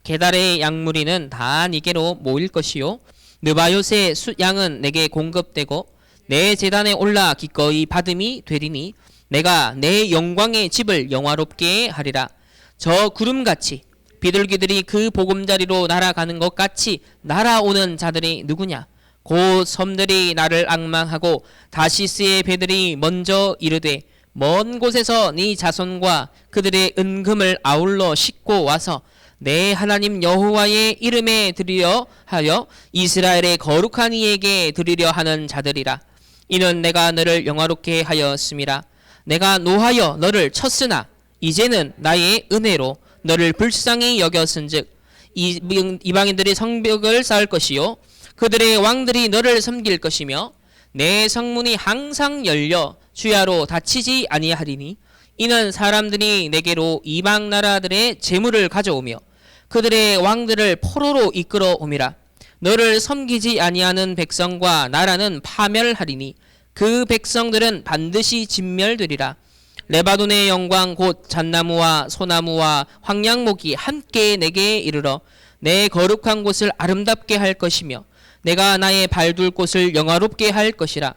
게달의 양무리는 다 네게로 모일 것이요 느바요의 양은 내게 공급되고 내 제단에 올라 기꺼이 받음이 되리니 내가 내 영광의 집을 영화롭게 하리라. 저 구름같이 비둘기들이 그 보금자리로 날아가는 것 같이 날아오는 자들이 누구냐? 곧 섬들이 나를 앙망하고 다시스의 배들이 먼저 이르되 먼 곳에서 네 자손과 그들의 은금을 아울러 싣고 와서 내 하나님 여호와의 이름에 드리려 하여 이스라엘의 거룩한 이에게 드리려 하는 자들이라. 이는 내가 너를 영화롭게 하였음이라. 내가 노하여 너를 쳤으나 이제는 나의 은혜로 너를 불쌍히 여겼은즉 이방인들이 성벽을 쌓을 것이요 그들의 왕들이 너를 섬길 것이며 내 성문이 항상 열려 주야로 닫히지 아니하리니 이는 사람들이 내게로 이방 나라들의 재물을 가져오며 그들의 왕들을 포로로 이끌어 옴이라. 너를 섬기지 아니하는 백성과 나라는 파멸하리니 그 백성들은 반드시 진멸되리라. 레바논의 영광 곧 잣나무와 소나무와 황량목이 함께 내게 이르러 내 거룩한 곳을 아름답게 할 것이며 내가 나의 발둘 곳을 영화롭게 할 것이라.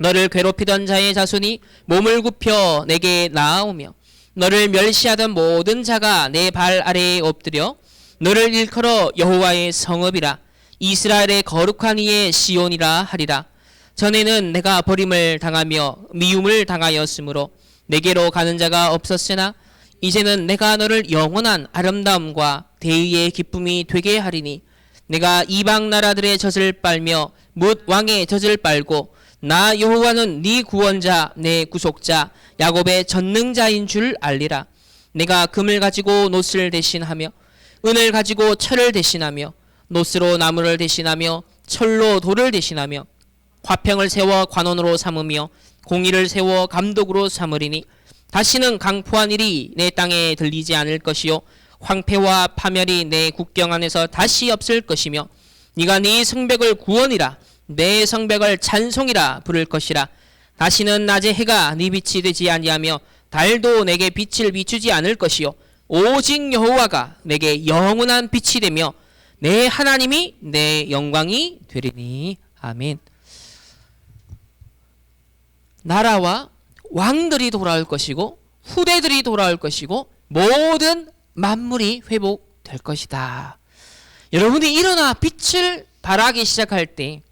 너를 괴롭히던 자의 자손이 몸을 굽혀 내게 나아오며 너를 멸시하던 모든 자가 내 발 아래에 엎드려 너를 일컬어 여호와의 성읍이라 이스라엘의 거룩한 이의 시온이라 하리라. 전에는 내가 버림을 당하며 미움을 당하였으므로 내게로 가는 자가 없었으나 이제는 내가 너를 영원한 아름다움과 대의의 기쁨이 되게 하리니 내가 이방 나라들의 젖을 빨며 뭇 왕의 젖을 빨고 나 여호와는 네 구원자 내 구속자 야곱의 전능자인 줄 알리라. 내가 금을 가지고 놋을 대신하며 은을 가지고 철을 대신하며 놋으로 나무를 대신하며 철로 돌을 대신하며 화평을 세워 관원으로 삼으며 공의를 세워 감독으로 삼으리니 다시는 강포한 일이 내 땅에 들리지 않을 것이요 황폐와 파멸이 내 국경 안에서 다시 없을 것이며 네가 네 성벽을 구원이라 내 성벽을 찬송이라 부를 것이라. 다시는 낮에 해가 네 빛이 되지 아니하며 달도 내게 빛을 비추지 않을 것이요 오직 여호와가 내게 영원한 빛이 되며 내 하나님이 내 영광이 되리니. 아멘. 나라와 왕들이 돌아올 것이고 후대들이 돌아올 것이고 모든 만물이 회복될 것이다. 여러분이 일어나 빛을 발하기 시작할 때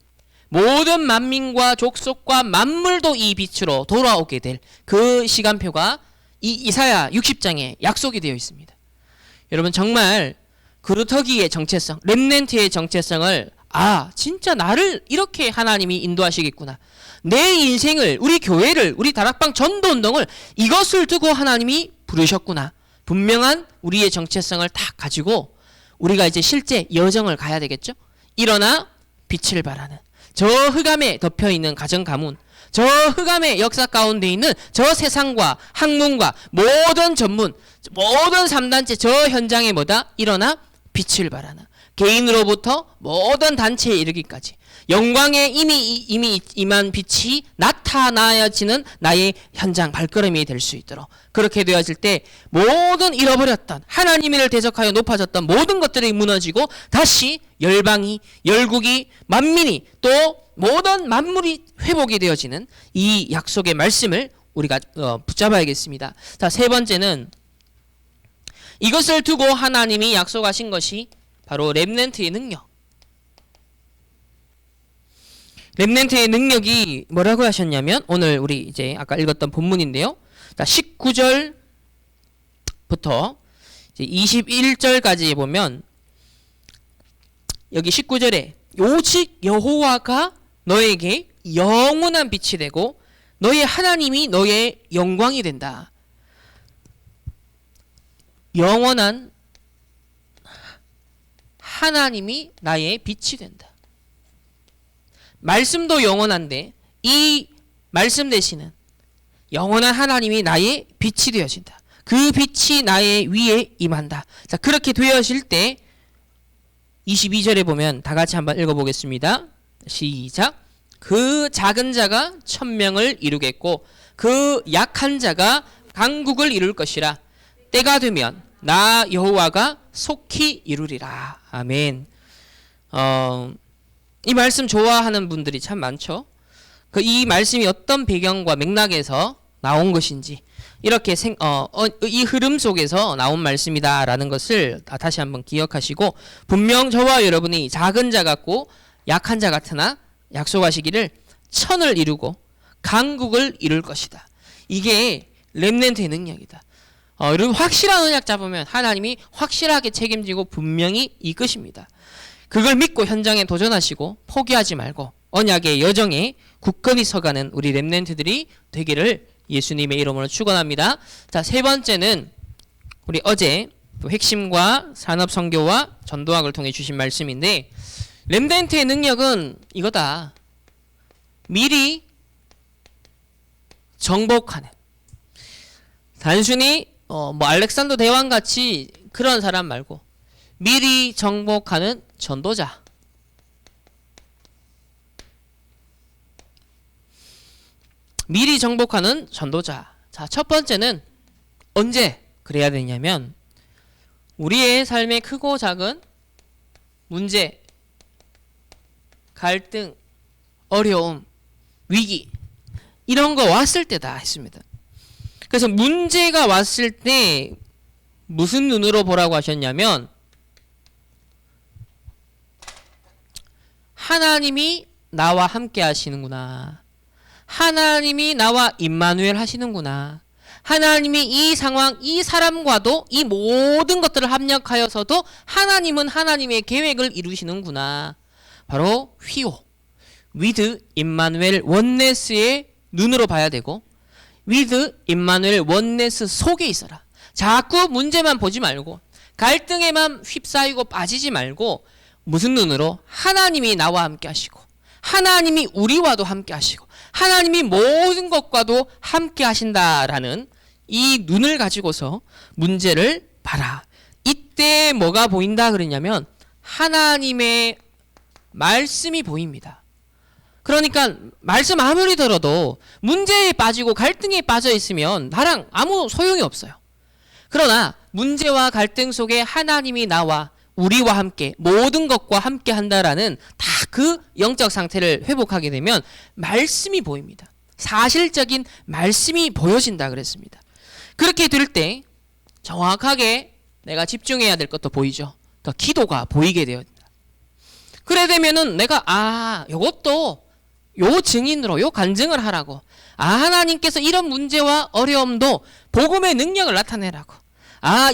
모든 만민과 족속과 만물도 이 빛으로 돌아오게 될 그 시간표가 이 이사야 60장에 약속이 되어 있습니다. 여러분 정말 그루터기의 정체성, 렘넌트의 정체성을 진짜 나를 이렇게 하나님이 인도하시겠구나. 내 인생을, 우리 교회를, 우리 다락방 전도운동을 이것을 두고 하나님이 부르셨구나. 분명한 우리의 정체성을 딱 가지고 우리가 이제 실제 여정을 가야 되겠죠. 일어나 빛을 발하는 저 흑암에 덮여있는 가정 가문, 저 흑암의 역사 가운데 있는 저 세상과 학문과 모든 전문, 모든 3단체 저 현장에 뭐다? 일어나 빛을 발하는 개인으로부터 모든 단체에 이르기까지 영광에 이미 임한 빛이 나타나야지는 나의 현장 발걸음이 될 수 있도록 그렇게 되어질 때 모든 잃어버렸던 하나님을 대적하여 높아졌던 모든 것들이 무너지고 다시 열방이 열국이 만민이 또 모든 만물이 회복이 되어지는 이 약속의 말씀을 우리가 붙잡아야겠습니다. 자, 세 번째는 이것을 두고 하나님이 약속하신 것이 바로 렘넌트의 능력. 렘넌트의 능력이 뭐라고 하셨냐면 오늘 우리 이제 아까 읽었던 본문인데요. 19절부터 이제 21절까지 보면 여기 19절에 오직 여호와가 너에게 영원한 빛이 되고 너의 하나님이 너의 영광이 된다. 영원한 하나님이 나의 빛이 된다. 말씀도 영원한데 이 말씀 대신은 영원한 하나님이 나의 빛이 되어진다. 그 빛이 나의 위에 임한다. 자, 그렇게 되어질 때 22절에 보면 다 같이 한번 읽어보겠습니다. 시작. 그 작은 자가 천명을 이루겠고 그 약한 자가 강국을 이룰 것이라. 때가 되면 나 여호와가 속히 이루리라. 아멘. 이 말씀 좋아하는 분들이 참 많죠. 이 말씀이 어떤 배경과 맥락에서 나온 것인지 이렇게 이 흐름 속에서 나온 말씀이다라는 것을 다시 한번 기억하시고 분명 저와 여러분이 작은 자 같고 약한 자 같으나 약속하시기를 천을 이루고 강국을 이룰 것이다. 이게 렘넌트의 능력이다. 여러분 확실한 언약 잡으면 하나님이 확실하게 책임지고 분명히 이끄십니다. 그걸 믿고 현장에 도전하시고 포기하지 말고 언약의 여정에 굳건히 서가는 우리 렘넌트들이 되기를 예수님의 이름으로 축원합니다. 자, 세 번째는 우리 어제 핵심과 산업선교와 전도학을 통해 주신 말씀인데 렘넌트의 능력은 이거다. 미리 정복하는. 단순히 알렉산더 대왕 같이 그런 사람 말고 미리 정복하는 전도자. 미리 정복하는 전도자. 자, 첫 번째는 언제 그래야 되냐면 우리의 삶의 크고 작은 문제, 갈등, 어려움, 위기 이런 거 왔을 때다 했습니다. 그래서 문제가 왔을 때 무슨 눈으로 보라고 하셨냐면 하나님이 나와 함께 하시는구나. 하나님이 나와 임마누엘 하시는구나. 하나님이 이 상황, 이 사람과도 이 모든 것들을 합력하여서도 하나님은 하나님의 계획을 이루시는구나. 바로 휘오, with 임마누엘 원네스의 눈으로 봐야 되고 with 임마누엘 원네스 속에 있어라. 자꾸 문제만 보지 말고 갈등에만 휩싸이고 빠지지 말고 무슨 눈으로? 하나님이 나와 함께 하시고 하나님이 우리와도 함께 하시고 하나님이 모든 것과도 함께 하신다라는 이 눈을 가지고서 문제를 봐라. 이때 뭐가 보인다 그러냐면 하나님의 말씀이 보입니다. 그러니까 말씀 아무리 들어도 문제에 빠지고 갈등에 빠져 있으면 나랑 아무 소용이 없어요. 그러나 문제와 갈등 속에 하나님이 나와 우리와 함께 모든 것과 함께 한다라는 다 그 영적 상태를 회복하게 되면 말씀이 보입니다. 사실적인 말씀이 보여진다 그랬습니다. 그렇게 될 때 정확하게 내가 집중해야 될 것도 보이죠. 그러니까 기도가 보이게 되어진다. 그래 되면은 내가 요것도 요 증인으로 요 간증을 하라고. 하나님께서 이런 문제와 어려움도 복음의 능력을 나타내라고.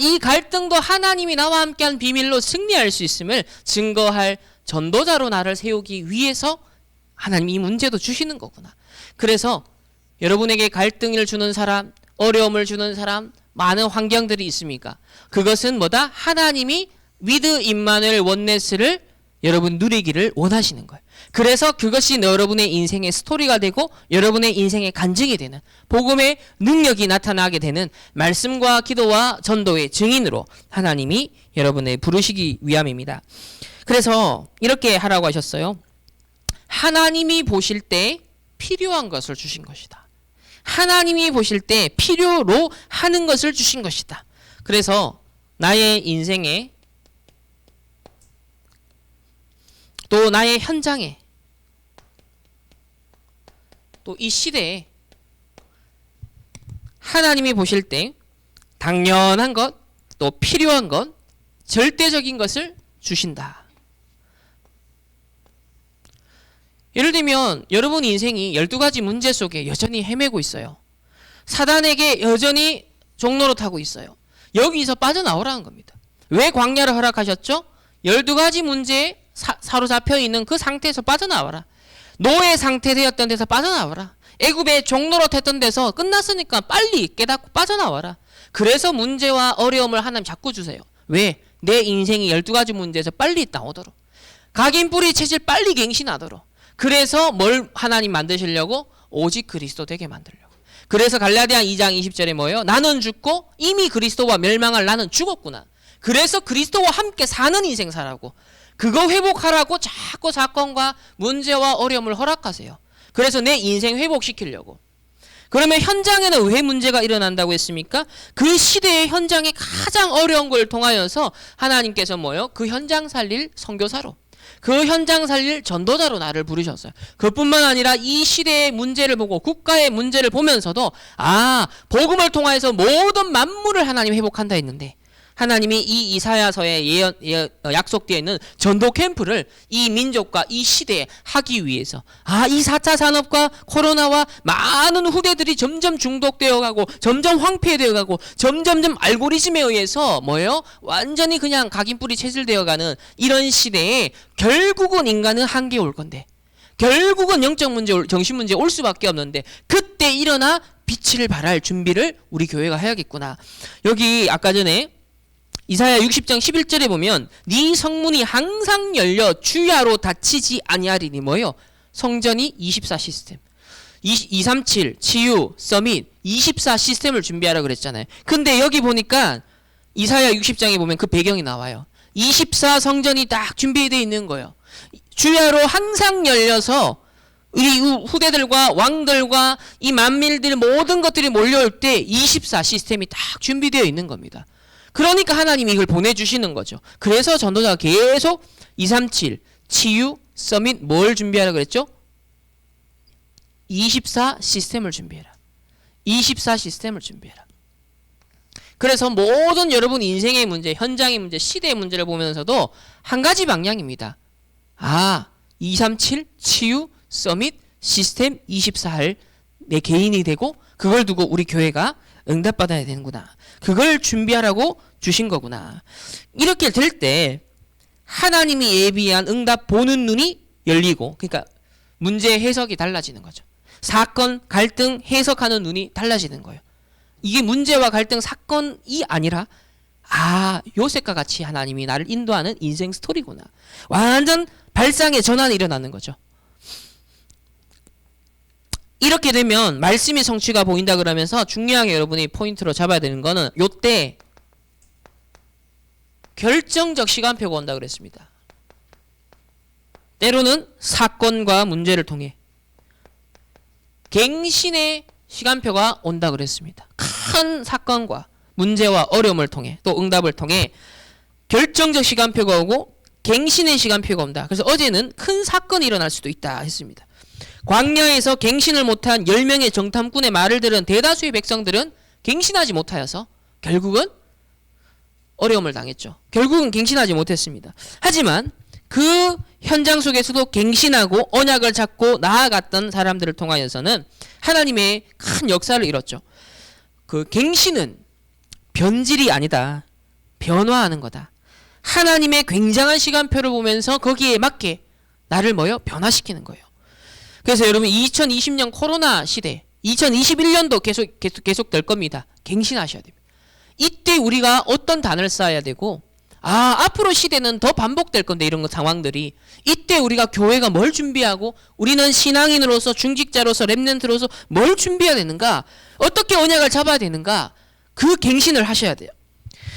이 갈등도 하나님이 나와 함께한 비밀로 승리할 수 있음을 증거할 전도자로 나를 세우기 위해서 하나님이 이 문제도 주시는 거구나. 그래서 여러분에게 갈등을 주는 사람, 어려움을 주는 사람, 많은 환경들이 있습니까? 그것은 뭐다? 하나님이 with 임마누엘 원네스를 여러분 누리기를 원하시는 거예요. 그래서 그것이 여러분의 인생의 스토리가 되고 여러분의 인생의 간증이 되는 복음의 능력이 나타나게 되는 말씀과 기도와 전도의 증인으로 하나님이 여러분을 부르시기 위함입니다. 그래서 이렇게 하라고 하셨어요. 하나님이 보실 때 필요한 것을 주신 것이다. 하나님이 보실 때 필요로 하는 것을 주신 것이다. 그래서 나의 인생에 또 나의 현장에 또 이 시대에 하나님이 보실 때 당연한 것, 또 필요한 것, 절대적인 것을 주신다. 예를 들면 여러분 인생이 12가지 문제 속에 여전히 헤매고 있어요. 사단에게 여전히 종로로 타고 있어요. 여기서 빠져나오라는 겁니다. 왜 광야를 허락하셨죠? 12가지 문제에 사로잡혀 있는 그 상태에서 빠져나와라. 노예 상태 되었던 데서 빠져나와라. 애굽의 종로로 했던 데서 끝났으니까 빨리 깨닫고 빠져나와라. 그래서 문제와 어려움을 하나님 자꾸 주세요. 왜? 내 인생이 12가지 문제에서 빨리 나오도록. 각인뿌리 체질 빨리 갱신하도록. 그래서 뭘 하나님 만드시려고? 오직 그리스도 되게 만들려고. 그래서 갈라디아 2장 20절에 뭐예요? 나는 죽고 이미 그리스도와 멸망할 나는 죽었구나. 그래서 그리스도와 함께 사는 인생 살라고. 그거 회복하라고 자꾸 사건과 문제와 어려움을 허락하세요. 그래서 내 인생 회복시키려고. 그러면 현장에는 왜 문제가 일어난다고 했습니까? 그 시대의 현장에 가장 어려운 걸 통하여서 하나님께서 뭐예요? 그 현장 살릴 선교사로. 그 현장 살릴 전도자로 나를 부르셨어요. 그뿐만 아니라 이 시대의 문제를 보고 국가의 문제를 보면서도 복음을 통하여서 모든 만물을 하나님 회복한다 했는데 하나님이 이 이사야서에 약속되어 있는 전도 캠프를 이 민족과 이 시대에 하기 위해서 이 4차 산업과 코로나와 많은 후대들이 점점 중독되어 가고 점점 황폐되어 가고 점점점 알고리즘에 의해서 완전히 그냥 각인뿌리 체질되어 가는 이런 시대에 결국은 인간은 한계에 올 건데 결국은 영적 문제, 정신 문제 올 수밖에 없는데 그때 일어나 빛을 발할 준비를 우리 교회가 해야겠구나. 여기 아까 전에 이사야 60장 11절에 보면 네 성문이 항상 열려 주야로 닫히지 아니하리니 성전이 24 시스템 237 치유 서밋 24 시스템을 준비하라 그랬잖아요. 근데 여기 보니까 이사야 60장에 보면 그 배경이 나와요. 24 성전이 딱 준비되어 있는 거예요. 주야로 항상 열려서 우리 후대들과 왕들과 이 만민들 모든 것들이 몰려올 때 24 시스템이 딱 준비되어 있는 겁니다. 그러니까 하나님이 이걸 보내주시는 거죠. 그래서 전도자가 계속 237 치유 서밋 뭘 준비하라 그랬죠? 24 시스템을 준비해라. 24 시스템을 준비해라. 그래서 모든 여러분 인생의 문제, 현장의 문제, 시대의 문제를 보면서도 한 가지 방향입니다. 237 치유 서밋 시스템 24할 내 개인이 되고 그걸 두고 우리 교회가 응답받아야 되는구나. 그걸 준비하라고 주신 거구나. 이렇게 될 때 하나님이 예비한 응답 보는 눈이 열리고 그러니까 문제 해석이 달라지는 거죠. 사건, 갈등 해석하는 눈이 달라지는 거예요. 이게 문제와 갈등 사건이 아니라 요셉과 같이 하나님이 나를 인도하는 인생 스토리구나. 완전 발상의 전환이 일어나는 거죠. 이렇게 되면 말씀의 성취가 보인다 그러면서 중요하게 여러분이 포인트로 잡아야 되는 거는 요때 결정적 시간표가 온다 그랬습니다. 때로는 사건과 문제를 통해 갱신의 시간표가 온다 그랬습니다. 큰 사건과 문제와 어려움을 통해 또 응답을 통해 결정적 시간표가 오고 갱신의 시간표가 온다. 그래서 어제는 큰 사건이 일어날 수도 있다 했습니다. 광야에서 갱신을 못한 10명의 정탐꾼의 말을 들은 대다수의 백성들은 갱신하지 못하여서 결국은 어려움을 당했죠. 결국은 갱신하지 못했습니다. 하지만 그 현장 속에서도 갱신하고 언약을 잡고 나아갔던 사람들을 통하여서는 하나님의 큰 역사를 이뤘죠. 그 갱신은 변질이 아니다. 변화하는 거다. 하나님의 굉장한 시간표를 보면서 거기에 맞게 나를 변화시키는 거예요. 그래서 여러분 2020년 코로나 시대 2021년도 계속 될 겁니다. 갱신하셔야 됩니다. 이때 우리가 어떤 단을 쌓아야 되고 앞으로 시대는 더 반복될 건데 이런 상황들이 이때 우리가 교회가 뭘 준비하고 우리는 신앙인으로서 중직자로서 렘넌트로서 뭘 준비해야 되는가 어떻게 언약을 잡아야 되는가 그 갱신을 하셔야 돼요.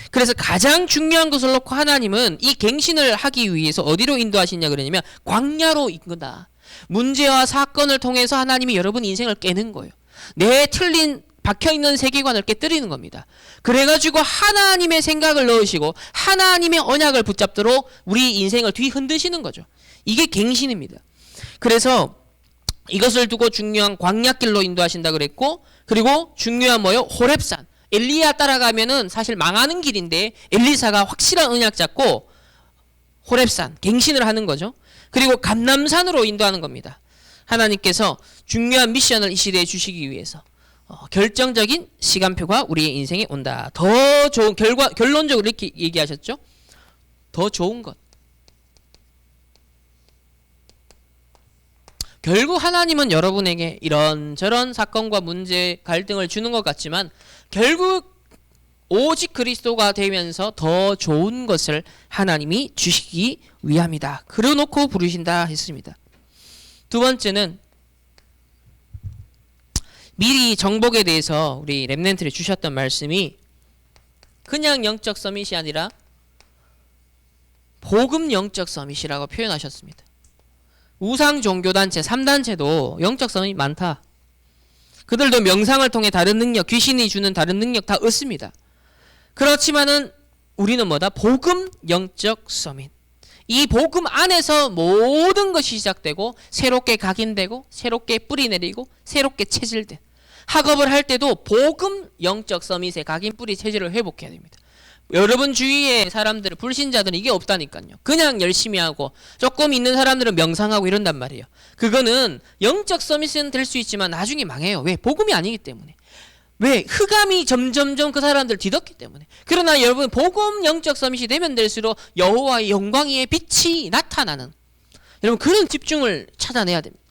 그래서 가장 중요한 것을 놓고 하나님은 이 갱신을 하기 위해서 어디로 인도하시냐 그러냐면 광야로 이끈다. 문제와 사건을 통해서 하나님이 여러분 인생을 깨는 거예요. 내 틀린 박혀있는 세계관을 깨뜨리는 겁니다. 그래가지고 하나님의 생각을 넣으시고 하나님의 언약을 붙잡도록 우리 인생을 뒤흔드시는 거죠. 이게 갱신입니다. 그래서 이것을 두고 중요한 광야길로 인도하신다 그랬고 그리고 중요한 호렙산 엘리야 따라가면은 사실 망하는 길인데 엘리사가 확실한 언약 잡고 호렙산 갱신을 하는 거죠. 그리고 감람산으로 인도하는 겁니다. 하나님께서 중요한 미션을 이 시대에 주시기 위해서 결정적인 시간표가 우리의 인생에 온다. 더 좋은 결론적으로 이렇게 얘기하셨죠. 더 좋은 것. 결국 하나님은 여러분에게 이런저런 사건과 문제, 갈등을 주는 것 같지만 결국 오직 그리스도가 되면서 더 좋은 것을 하나님이 주시기 위함이다. 그려놓고 부르신다 했습니다. 두 번째는 미리 정복에 대해서 우리 렘넌트를 주셨던 말씀이 그냥 영적 서밋이 아니라 복음 영적 서밋이라고 표현하셨습니다. 우상 종교단체 3단체도 영적 서밋이 많다. 그들도 명상을 통해 다른 능력, 귀신이 주는 다른 능력 다 얻습니다. 그렇지만은 우리는 복음 영적 서밋. 이 복음 안에서 모든 것이 시작되고 새롭게 각인되고 새롭게 뿌리 내리고 새롭게 체질된 학업을 할 때도 복음 영적 서밋의 각인 뿌리 체질을 회복해야 됩니다. 여러분 주위의 사람들, 불신자들은 이게 없다니까요. 그냥 열심히 하고 조금 있는 사람들은 명상하고 이런단 말이에요. 그거는 영적 서밋은 될 수 있지만 나중에 망해요. 왜? 복음이 아니기 때문에. 왜? 흑암이 점점점 그 사람들 뒤덮기 때문에. 그러나 여러분 복음 영적 서밋이 되면 될수록 여호와의 영광의 빛이 나타나는 여러분 그런 집중을 찾아내야 됩니다.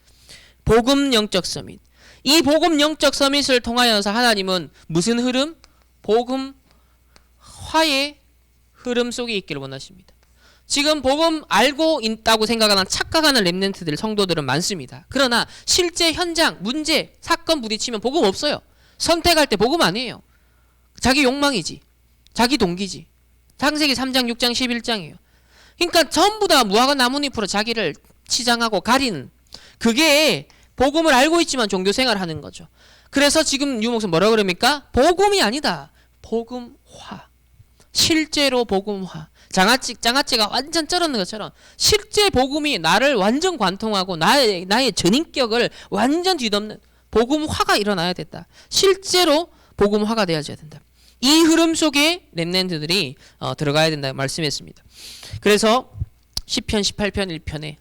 복음 영적 서밋. 이 복음 영적 서밋을 통하여서 하나님은 무슨 흐름? 복음 화의 흐름 속에 있기를 원하십니다. 지금 복음 알고 있다고 생각하는 착각하는 렘넌트들 성도들은 많습니다. 그러나 실제 현장, 문제, 사건 부딪히면 복음 없어요. 선택할 때 복음 아니에요. 자기 욕망이지. 자기 동기지. 창세기 3장, 6장, 11장이에요. 그러니까 전부 다 무화과 나뭇잎으로 자기를 치장하고 가리는 그게 복음을 알고 있지만 종교생활을 하는 거죠. 그래서 지금 유목사 뭐라 그럽니까? 복음이 아니다. 복음화. 실제로 복음화. 장아찌가 완전 쩔었는 것처럼 실제 복음이 나를 완전 관통하고 나의 전인격을 완전 뒤덮는 복음화가 일어나야 된다. 실제로 복음화가 되어야 된다. 이 흐름 속에 렘넌트들이 들어가야 된다 말씀했습니다. 그래서 시편 18편 1편에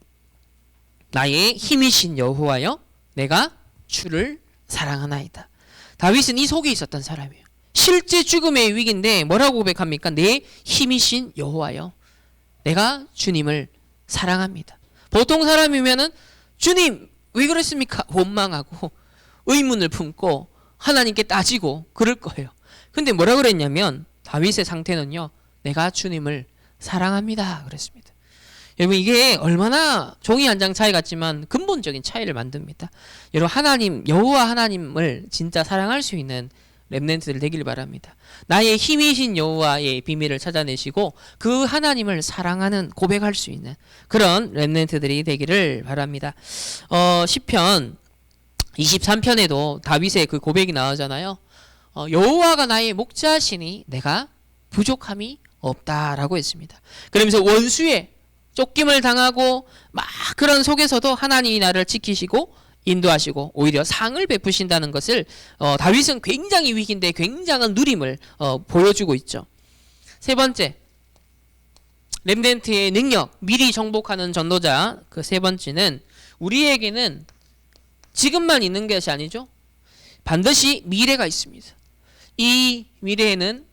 나의 힘이신 여호와여 내가 주를 사랑하나이다. 다윗은 이 속에 있었던 사람이에요. 실제 죽음의 위기인데 뭐라고 고백합니까? 내 힘이신 여호와여 내가 주님을 사랑합니다. 보통 사람이면은 주님 왜 그랬습니까? 원망하고 의문을 품고 하나님께 따지고 그럴 거예요. 근데 뭐라 그랬냐면 다윗의 상태는요. 내가 주님을 사랑합니다. 그랬습니다. 여러분 이게 얼마나 종이 한 장 차이 같지만 근본적인 차이를 만듭니다. 여러분 하나님 여호와 하나님을 진짜 사랑할 수 있는 렘넌트들 되길 바랍니다. 나의 힘이신 여호와의 비밀을 찾아내시고 그 하나님을 사랑하는 고백할 수 있는 그런 렘넌트들이 되기를 바랍니다. 시편 23편에도 다윗의 그 고백이 나오잖아요. 여호와가 나의 목자시니 내가 부족함이 없다라고 했습니다. 그러면서 원수의 쫓김을 당하고 막 그런 속에서도 하나님이 나를 지키시고 인도하시고 오히려 상을 베푸신다는 것을 다윗은 굉장히 위기인데 굉장한 누림을 보여주고 있죠. 세 번째, 렘넌트의 능력, 미리 정복하는 전도자. 그 세 번째는 우리에게는 지금만 있는 것이 아니죠. 반드시 미래가 있습니다. 이 미래에는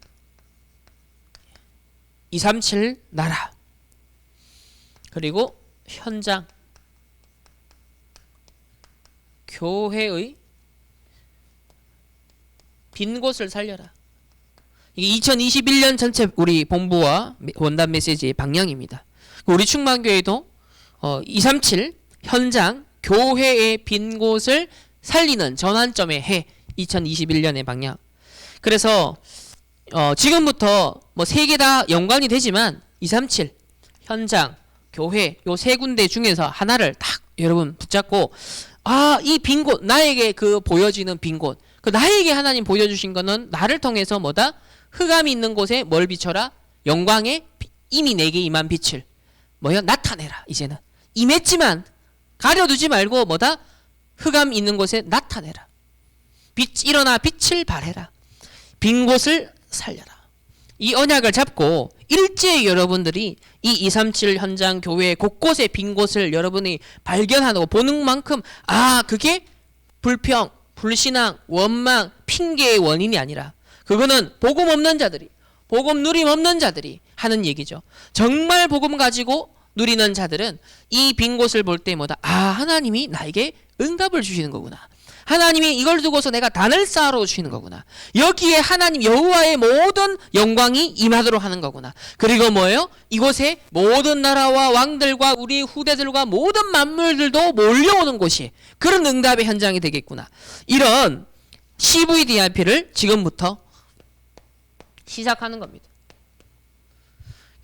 237 나라 그리고 현장 교회의 빈 곳을 살려라. 이게 2021년 전체 우리 본부와 원단 메시지의 방향입니다. 우리 충만교회도 237 현장 교회의 빈 곳을 살리는 전환점의 해 2021년의 방향. 그래서 지금부터 뭐 세 개 다 연관이 되지만 237 현장 교회 요 세 군데 중에서 하나를 딱 여러분 붙잡고 이 빈 곳 나에게 그 보여지는 빈 곳 그 나에게 하나님 보여주신 거는 나를 통해서 뭐다? 흑암이 있는 곳에 뭘 비춰라? 영광의 이미 내게 임한 빛을 뭐야? 나타내라. 이제는 임했지만 가려두지 말고 뭐다? 흑암 있는 곳에 나타내라. 빛 일어나 빛을 발해라. 빈 곳을 살려라. 이 언약을 잡고 일제히 여러분들이 이 237 현장 교회 곳곳에 빈 곳을 여러분이 발견하고 보는 만큼 그게 불평, 불신앙, 원망, 핑계의 원인이 아니라 그거는 복음 없는 자들이 복음 누림 없는 자들이 하는 얘기죠. 정말 복음 가지고 누리는 자들은 이 빈 곳을 볼 때마다 하나님이 나에게 응답을 주시는 거구나. 하나님이 이걸 두고서 내가 단을 쌓아 주시는 거구나. 여기에 하나님 여호와의 모든 영광이 임하도록 하는 거구나. 그리고 뭐예요? 이곳에 모든 나라와 왕들과 우리 후대들과 모든 만물들도 몰려오는 곳이 그런 응답의 현장이 되겠구나. 이런 CVDIP를 지금부터 시작하는 겁니다.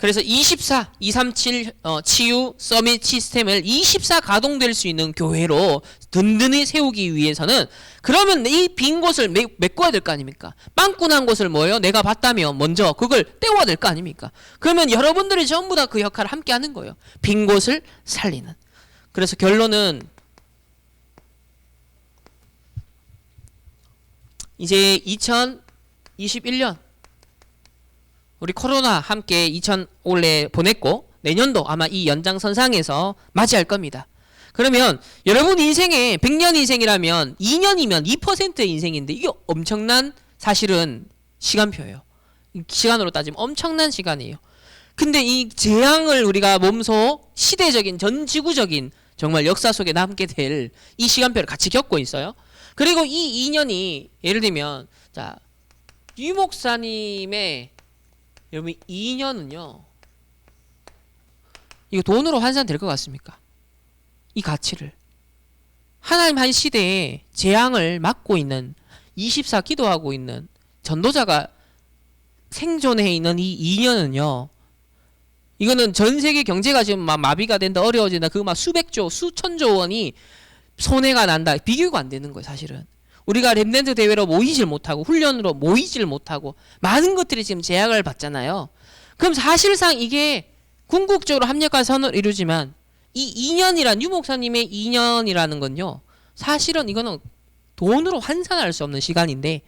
그래서 24, 237 치유 서밋 시스템을 24 가동될 수 있는 교회로 든든히 세우기 위해서는 그러면 이 빈 곳을 메꿔야 될 거 아닙니까? 빵꾸난 곳을 뭐예요? 내가 봤다면 먼저 그걸 떼워야 될 거 아닙니까? 그러면 여러분들이 전부 다 그 역할을 함께 하는 거예요. 빈 곳을 살리는. 그래서 결론은 이제 2021년 우리 코로나 함께 올해 보냈고 내년도 아마 이 연장선상에서 맞이할 겁니다. 그러면 여러분 인생에 100년 인생이라면 2년이면 2%의 인생인데 이게 엄청난 사실은 시간표예요. 시간으로 따지면 엄청난 시간이에요. 근데 이 재앙을 우리가 몸소 시대적인 전 지구적인 정말 역사 속에 남게 될 이 시간표를 같이 겪고 있어요. 그리고 이 2년이 예를 들면 자, 유 목사님의 여러분 2년은요 이거 돈으로 환산될 것 같습니까? 이 가치를 하나님 한 시대에 재앙을 막고 있는 24 기도하고 있는 전도자가 생존해 있는 이 2년은요 이거는 전 세계 경제가 지금 막 마비가 된다 어려워진다 그 막 수백조 수천조 원이 손해가 난다 비교가 안 되는 거예요. 사실은 우리가 랩런트 대회로 모이질 못하고 훈련으로 모이질 못하고 많은 것들이 지금 제약을 받잖아요. 그럼 사실상 이게 궁극적으로 합력한 선을 이루지만 이 2년이란 유 목사님의 2년이라는 건요 사실은 이거는 돈으로 환산할 수 없는 시간인데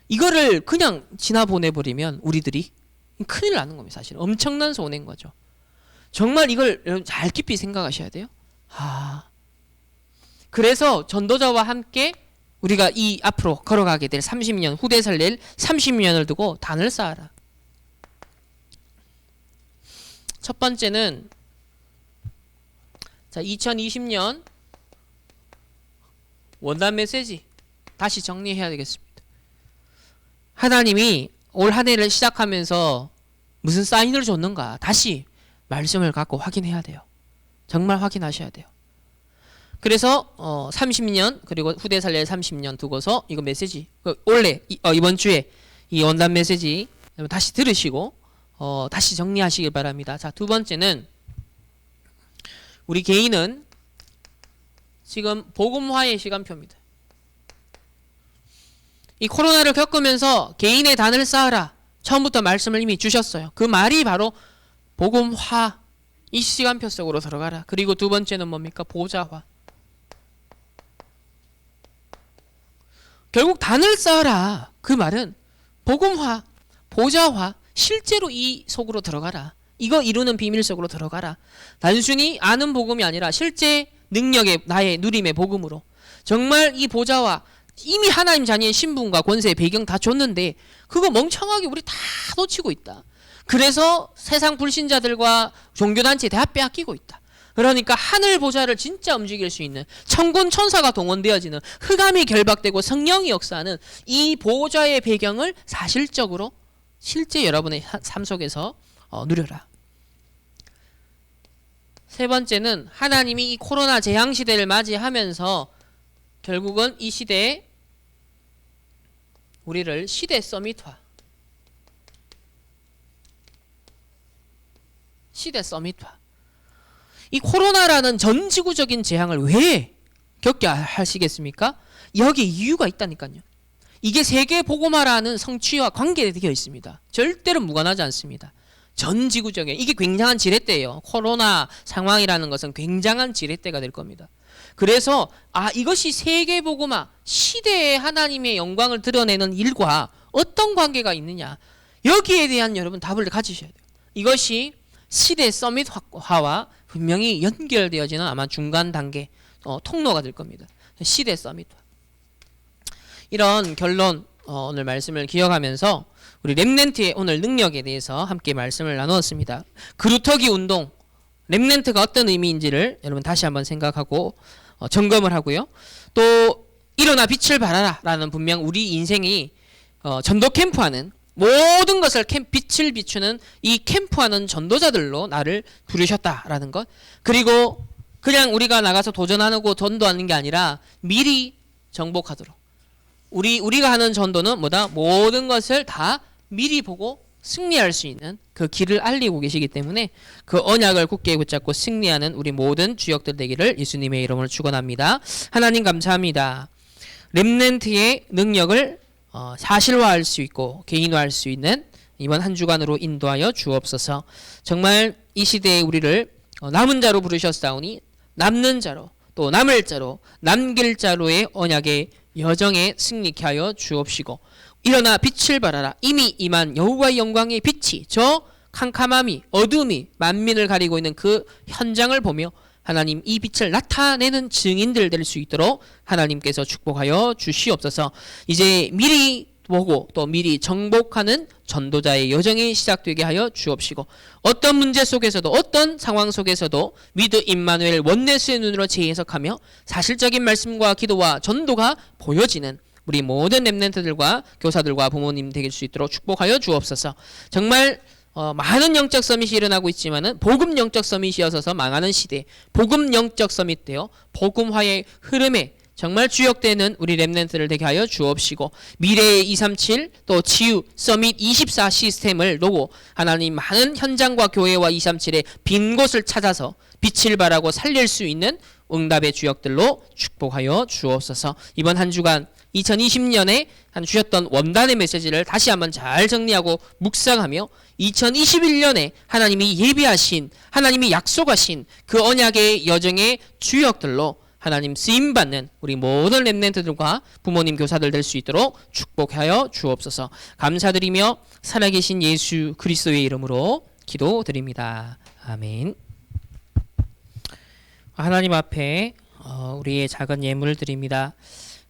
이거를 그냥 지나보내버리면 우리들이 큰일 나는 겁니다. 사실 엄청난 손해인 거죠. 정말 이걸 잘 깊이 생각하셔야 돼요. 그래서 전도자와 함께 우리가 이 앞으로 걸어가게 될 30년 후대 살릴 30년을 두고 단을 쌓아라. 첫 번째는 자 2020년 원단 메시지 다시 정리해야 되겠습니다. 하나님이 올 한 해를 시작하면서 무슨 사인을 줬는가 다시 말씀을 갖고 확인해야 돼요. 정말 확인하셔야 돼요. 그래서 30년 그리고 후대 살릴 30년 두고서 이거 메시지 원래 이번 주에 이 원단 메시지 다시 들으시고 다시 정리하시길 바랍니다. 자, 두 번째는 우리 개인은 지금 복음화의 시간표입니다. 이 코로나를 겪으면서 개인의 단을 쌓아라. 처음부터 말씀을 이미 주셨어요. 그 말이 바로 복음화 이 시간표 속으로 들어가라. 그리고 두 번째는 뭡니까? 보좌화. 결국 단을 쌓아라. 그 말은 복음화, 보좌화, 실제로 이 속으로 들어가라. 이거 이루는 비밀 속으로 들어가라. 단순히 아는 복음이 아니라 실제 능력의 나의 누림의 복음으로 정말 이 보좌와 이미 하나님 자녀의 신분과 권세 배경 다 줬는데 그거 멍청하게 우리 다 놓치고 있다. 그래서 세상 불신자들과 종교단체 다 빼앗기고 있다. 그러니까 하늘 보좌를 진짜 움직일 수 있는 천군 천사가 동원되어지는 흑암이 결박되고 성령이 역사하는 이 보좌의 배경을 사실적으로 실제 여러분의 삶 속에서 누려라. 세 번째는 하나님이 이 코로나 재앙 시대를 맞이하면서 결국은 이 시대에 우리를 시대 서밋화 이 코로나라는 전 지구적인 재앙을 왜 겪게 하시겠습니까? 여기 이유가 있다니까요. 이게 세계 복음화라는 성취와 관계되어 있습니다. 절대로 무관하지 않습니다. 전 지구적인 이게 굉장한 지렛대예요. 코로나 상황이라는 것은 굉장한 지렛대가 될 겁니다. 그래서 이것이 세계 복음화 시대의 하나님의 영광을 드러내는 일과 어떤 관계가 있느냐 여기에 대한 여러분 답을 가지셔야 돼요. 이것이 시대 서밋화와 분명히 연결되어지는 아마 중간 단계 통로가 될 겁니다. 시대 서밋화 이런 결론 오늘 말씀을 기억하면서 우리 렘넌트의 오늘 능력에 대해서 함께 말씀을 나누었습니다. 그루터기 운동 렘넌트가 어떤 의미인지를 여러분 다시 한번 생각하고 점검을 하고요. 또 일어나 빛을 발하라 라는 분명 우리 인생이 전도 캠프하는 모든 것을 빛을 비추는 이 캠프하는 전도자들로 나를 부르셨다라는 것. 그리고 그냥 우리가 나가서 도전하고 전도하는 게 아니라 미리 정복하도록. 우리가 하는 전도는 뭐다? 모든 것을 다 미리 보고 승리할 수 있는 그 길을 알리고 계시기 때문에 그 언약을 굳게 붙잡고 승리하는 우리 모든 주역들 되기를 예수님의 이름으로 축원합니다. 하나님 감사합니다. 렘넌트의 능력을 사실화할 수 있고 개인화할 수 있는 이번 한 주간으로 인도하여 주옵소서. 정말 이 시대에 우리를 남은 자로 부르셨사오니 남는 자로 또 남을 자로 남길 자로의 언약의 여정에 승리케 하여 주옵시고 일어나 빛을 발하라. 이미 임한 여호와의 영광의 빛이 저 캄캄함이 어둠이 만민을 가리고 있는 그 현장을 보며 하나님 이 빛을 나타내는 증인들 될 수 있도록 하나님께서 축복하여 주시옵소서. 이제 미리 보고 또 미리 정복하는 전도자의 여정이 시작되게 하여 주옵시고 어떤 문제 속에서도 어떤 상황 속에서도 위드 임마누엘 원네스의 눈으로 재해석하며 사실적인 말씀과 기도와 전도가 보여지는 우리 모든 렘넌트들과 교사들과 부모님 되길 수 있도록 축복하여 주옵소서. 정말 많은 영적 서밋이 일어나고 있지만은 복음 영적 서밋이어서 망하는 시대, 복음 영적 서밋 되어 복음화의 흐름에 정말 주역되는 우리 렘넌트를 되게 하여 주옵시고 미래의 237 또 치유 서밋 24 시스템을 놓고 하나님 많은 현장과 교회와 237의 빈 곳을 찾아서 빛을 발하고 살릴 수 있는 응답의 주역들로 축복하여 주옵소서. 이번 한 주간 2020년에 주셨던 원단의 메시지를 다시 한번 잘 정리하고 묵상하며 2021년에 하나님이 예비하신 하나님이 약속하신 그 언약의 여정의 주역들로 하나님 쓰임받는 우리 모든 렘넌트들과 부모님 교사들 될 수 있도록 축복하여 주옵소서. 감사드리며 살아계신 예수 그리스도의 이름으로 기도드립니다. 아멘. 하나님 앞에 우리의 작은 예물을 드립니다.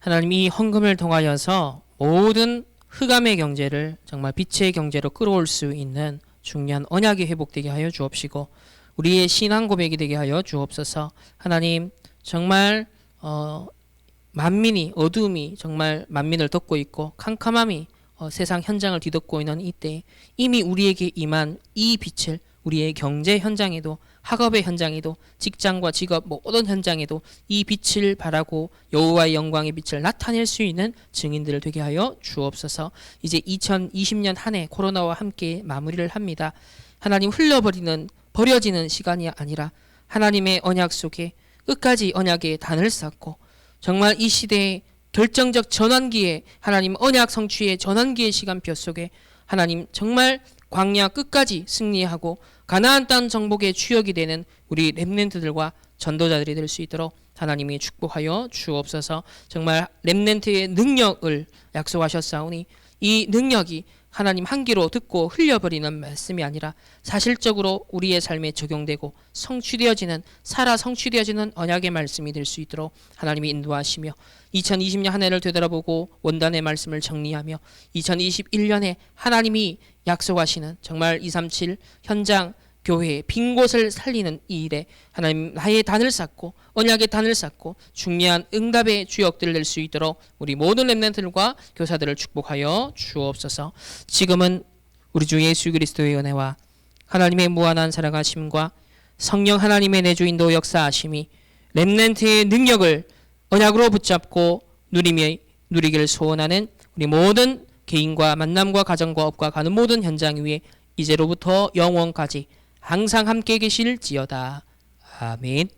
하나님 이 헌금을 통하여서 모든 흑암의 경제를 정말 빛의 경제로 끌어올 수 있는 중요한 언약이 회복되게 하여 주옵시고 우리의 신앙 고백이 되게 하여 주옵소서. 하나님 정말 만민이 어둠이 정말 만민을 덮고 있고 캄캄함이 세상 현장을 뒤덮고 있는 이때 이미 우리에게 임한 이 빛을 우리의 경제 현장에도 학업의 현장에도 직장과 직업 모든 현장에도 이 빛을 발하고 여호와의 영광의 빛을 나타낼 수 있는 증인들을 되게 하여 주옵소서. 이제 2020년 한 해 코로나와 함께 마무리를 합니다. 하나님 버려지는 시간이 아니라 하나님의 언약 속에 끝까지 언약의 단을 쌓고 정말 이 시대의 결정적 전환기에 하나님 언약 성취의 전환기의 시간표 속에 하나님 정말 광야 끝까지 승리하고 가나안 땅 정복의 주역이 되는 우리 렘넌트들과 전도자들이 될 수 있도록 하나님이 축복하여 주옵소서. 정말 렘넌트의 능력을 약속하셨사오니 이 능력이 하나님 한 귀로 듣고 흘려버리는 말씀이 아니라 사실적으로 우리의 삶에 적용되고 살아 성취되어지는 언약의 말씀이 될 수 있도록 하나님이 인도하시며 2020년 한 해를 되돌아보고 원단의 말씀을 정리하며 2021년에 하나님이 약속하시는 정말 237 현장 교회의 빈 곳을 살리는 이 일에 하나님 나의 단을 쌓고 언약의 단을 쌓고 중요한 응답의 주역들을 낼 수 있도록 우리 모든 렘넌트들과 교사들을 축복하여 주옵소서. 지금은 우리 주 예수 그리스도의 은혜와 하나님의 무한한 사랑하심과 성령 하나님의 내주 인도 역사하심이 렘넌트의 능력을 언약으로 붙잡고 누리기를 소원하는 우리 모든 개인과 만남과 가정과 업과 가는 모든 현장 위에 이제로부터 영원까지 항상 함께 계실지어다. 아멘.